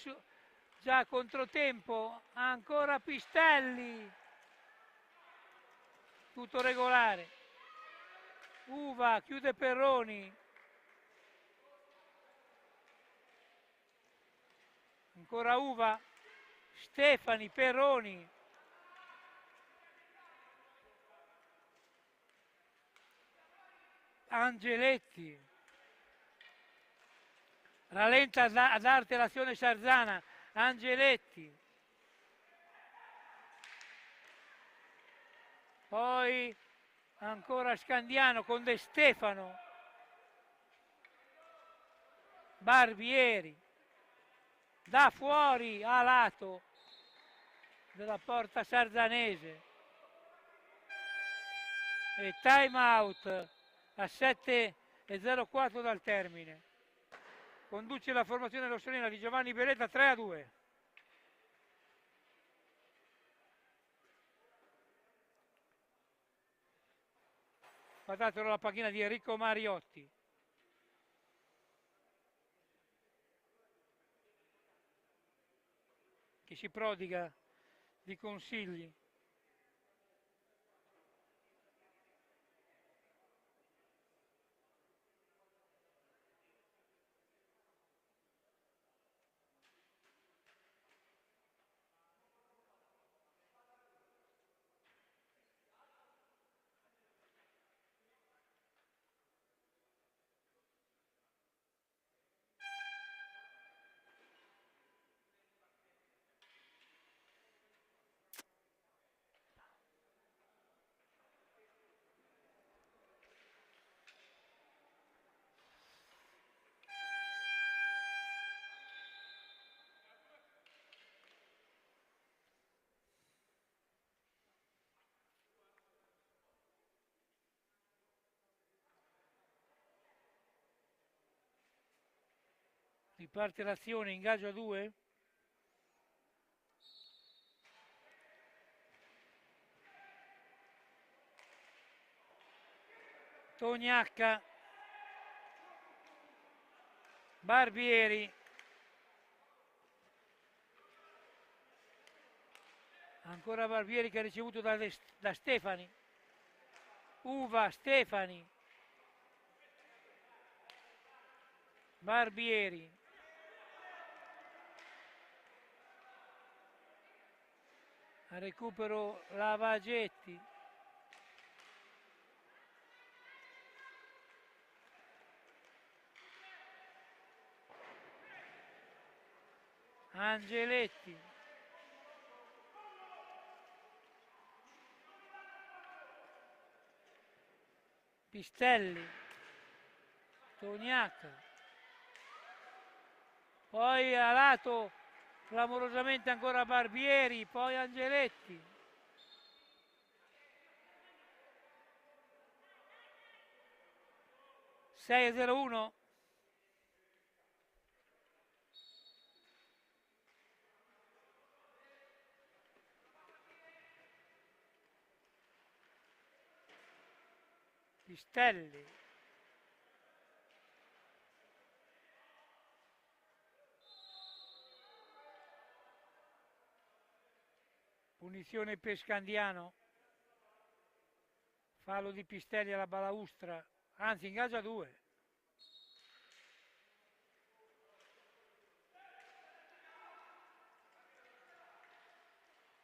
a controtempo. Ancora Pistelli, tutto regolare. Uva, chiude Perroni. Ancora Uva, Stefani, Perroni. Angeletti. Rallenta ad arte l'azione Sardana. Angeletti. Poi ancora Scandiano con De Stefano. Barbieri. Da fuori a lato della porta sardanese. e time out a 7:04 dal termine. Conduce la formazione rossonera di Giovanni Beretta 3-2. Guardatelo la panchina di Enrico Mariotti. Che si prodiga di consigli. Riparte l'azione, ingaggio a 2. Tognacca, Barbieri, ancora Barbieri che ha ricevuto da Stefani, Uva, Stefani, Barbieri, a recupero Lavagetti, Angeletti, Pistelli, Tognacca, poi a lato clamorosamente ancora Barbieri, poi Angeletti. (6-0-1). Pistelli, punizione per Scandiano, fallo di Pistelli alla balaustra, anzi ingaggio a 2.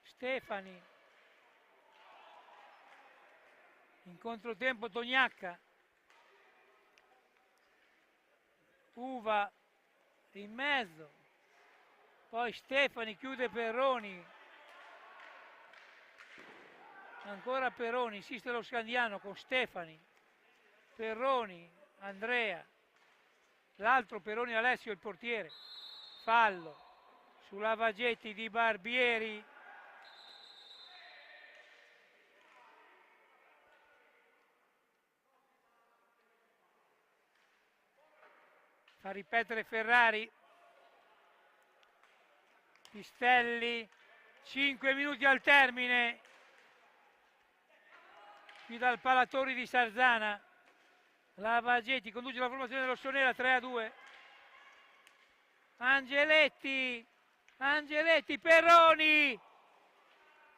Stefani, in controtempo Tognacca, Uva in mezzo, poi Stefani chiude Perroni, ancora Perroni, insiste lo Scandiano con Stefani, Perroni, Andrea, l'altro Perroni Alessio il portiere, fallo su Lavagetti di Barbieri. Fa ripetere Ferrari, Pistelli, 5 minuti al termine, qui dal Palatori di Sarzana, Lavagetti conduce la formazione rossonera 3-2, Angeletti, Perroni,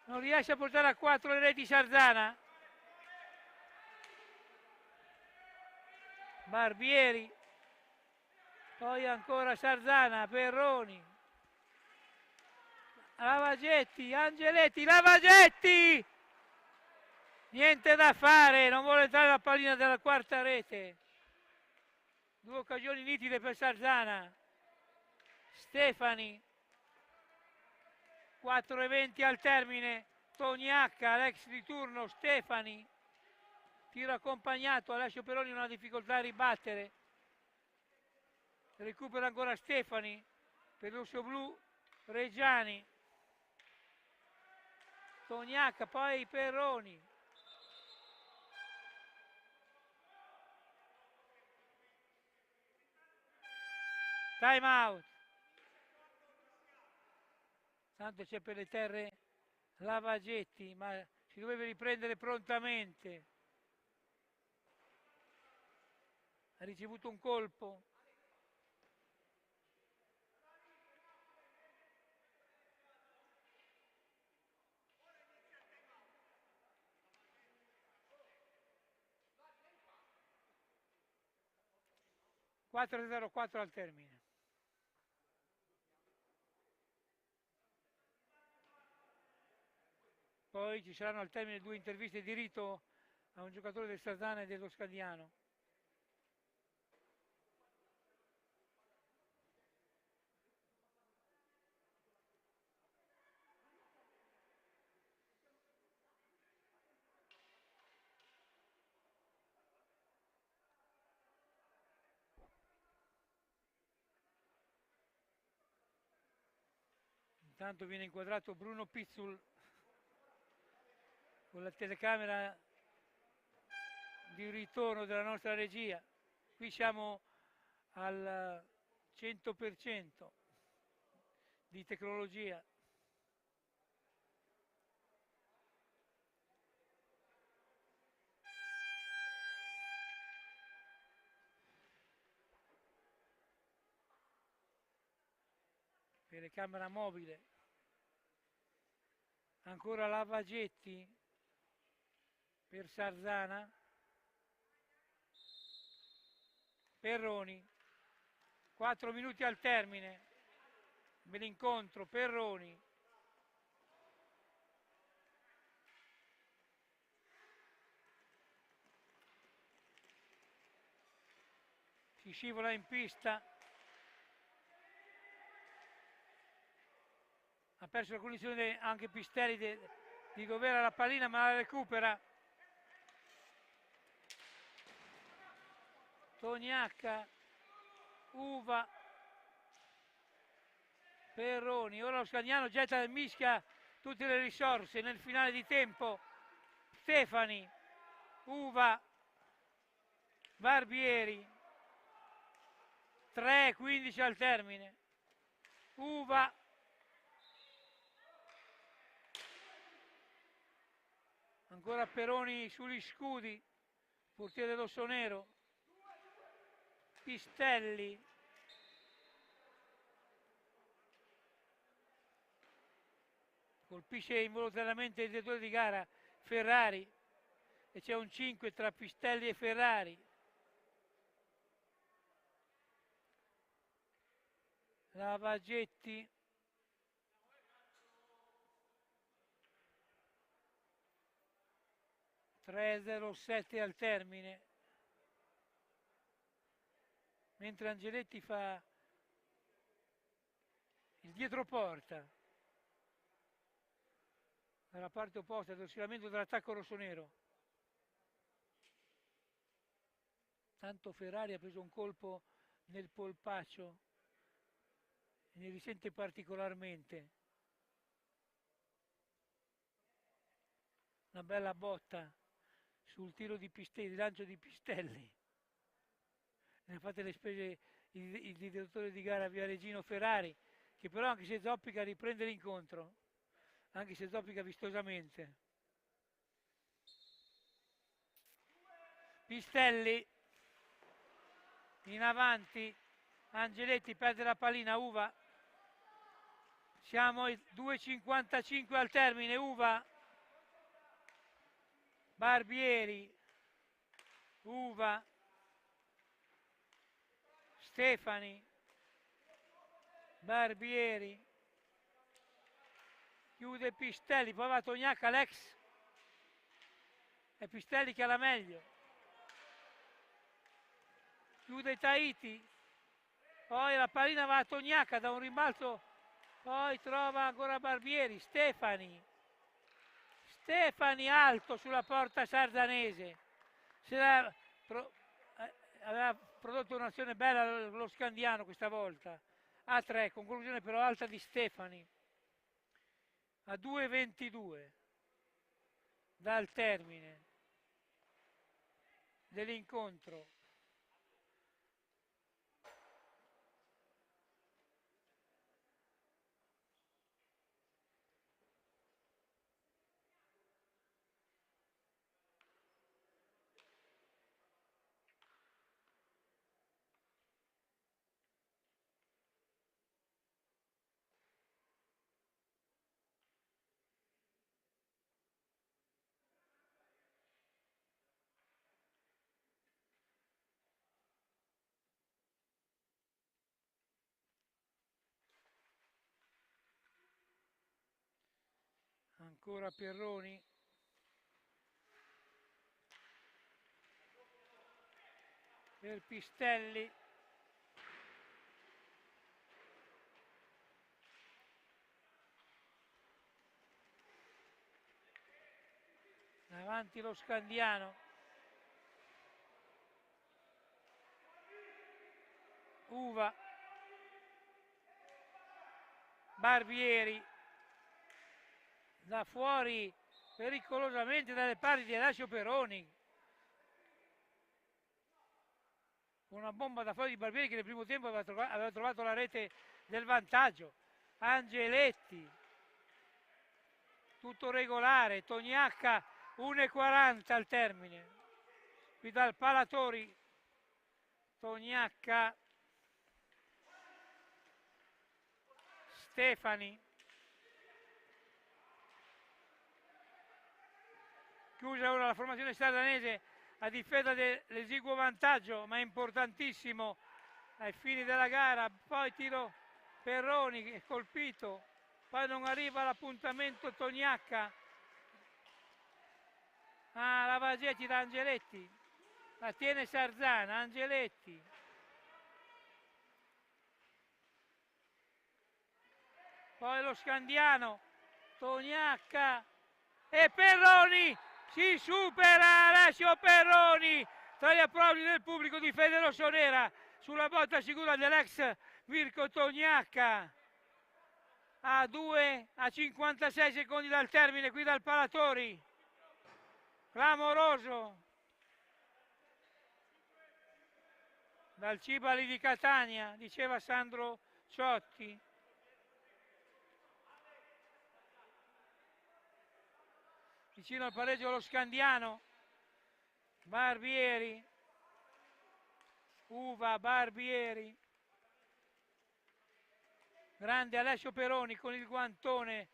non riesce a portare a 4 le reti Sarzana, Barbieri, poi ancora Sarzana, Perroni, Lavagetti, Angeletti, Lavagetti, niente da fare, non vuole entrare la pallina della quarta rete, 2 occasioni nitide per Sarzana, Stefani, 4:20 al termine, Tognacca, l'ex di turno, Stefani, tiro accompagnato, Alessio Perroni non ha difficoltà a ribattere, recupera ancora Stefani, per l'Orso Blu Reggiani, Tognacca, poi Perroni, time out. Tanto c'è per le terre Lavagetti, ma si doveva riprendere prontamente. Ha ricevuto un colpo. (4-0-4) al termine. Poi ci saranno al termine 2 interviste di rito a un giocatore del Sarzana e dello Scadiano. Intanto viene inquadrato Bruno Pizzul con la telecamera di ritorno della nostra regia. Qui siamo al 100% di tecnologia. Telecamera mobile. Ancora Lavagetti per Sarzana. Perroni. 4 minuti al termine dell'incontro. Perroni. Si scivola in pista. Ha perso la condizione anche Pistelli di dovere la pallina, ma la recupera. Toniacca, Uva, Perroni. Ora lo Scagnano getta e mischia tutte le risorse nel finale di tempo. Stefani, Uva, Barbieri. 3-15 al termine. Uva. Ancora Peroni sugli scudi, portiere rossonero. Pistelli. Colpisce involontariamente il direttore di gara Ferrari e c'è un 5 tra Pistelli e Ferrari. Lavagetti. (3-0-7) al termine, mentre Angeletti fa il dietroporta dalla parte opposta dello schieramento dell'attacco rossonero. Tanto Ferrari ha preso un colpo nel polpaccio e ne risente particolarmente. Una bella botta sul tiro di Pistelli, il lancio di Pistelli. Ne ha fatte le spese il direttore di gara Viareggino Ferrari, che però anche se zoppica riprende l'incontro, anche se zoppica vistosamente. Pistelli in avanti, Angeletti perde la pallina, Uva. Siamo ai 2,55 al termine, Uva. Barbieri, Uva, Stefani, Barbieri, chiude Pistelli, poi va Toniacca, l'ex, è Pistelli che ha la meglio, chiude Tahiti, poi la pallina va a Toniacca da un rimbalzo, poi trova ancora Barbieri, Stefani alto sulla porta sarzanese, aveva prodotto un'azione bella lo Scandiano questa volta, a 3, conclusione però alta di Stefani, a 2,22 dal termine dell'incontro. Ancora Perroni. Per Pistelli. Avanti lo Scandiano. Uva. Barbieri. Da fuori pericolosamente dalle parti di Alessio Perroni. Una bomba da fuori di Barbieri che nel primo tempo aveva trovato la rete del vantaggio. Angeletti. Tutto regolare. Tognacca 1,40 al termine. Qui dal Palatori. Tognacca. Stefani. Chiusa ora la formazione sardanese a difesa dell'esiguo vantaggio, ma importantissimo ai fini della gara. Poi tiro Perroni che è colpito, poi non arriva l'appuntamento Tognacca. Lavagetti da Angeletti, la tiene Sarzana, Angeletti. Poi lo Scandiano, Tognacca e Perroni, si supera Alessio Perroni tra gli applaudi del pubblico di Fede Rossonera sulla botta sicura dell'ex Mirko Tognacca. A 56 secondi dal termine qui dal Palatori. Clamoroso. Dal Cibali di Catania, diceva Sandro Ciotti. Vicino al pareggio lo Scandiano. Barbieri. Uva, Barbieri. Grande Alessio Perroni con il guantone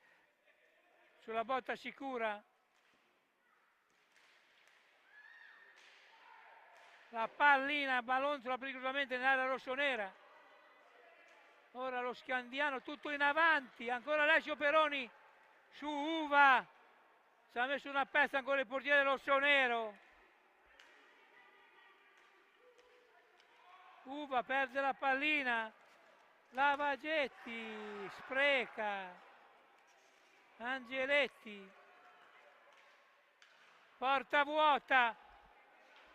sulla botta sicura. La pallina balonzola pericolosamente nell'area rossonera. Ora lo Scandiano tutto in avanti. Ancora Alessio Perroni su Uva. Si è messo una pezza ancora il portiere rossonero. Uva perde la pallina. Lavagetti spreca. Angeletti. Porta vuota.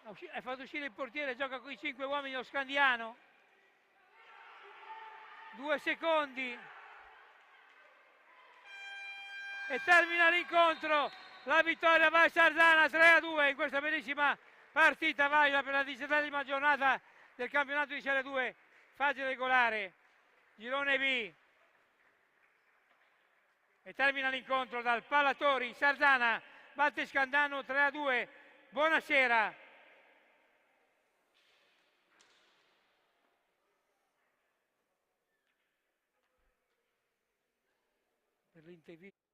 Ha fatto uscire il portiere, gioca con i 5 uomini lo Scandiano. 2 secondi. E termina l'incontro. La vittoria va a Sarzana 3-2 in questa bellissima partita valida per la 17ª giornata del campionato di Serie 2 fase regolare, girone B. E termina l'incontro dal Palatori. Sarzana batte Scandiano 3-2. Buonasera. Per l'intervista.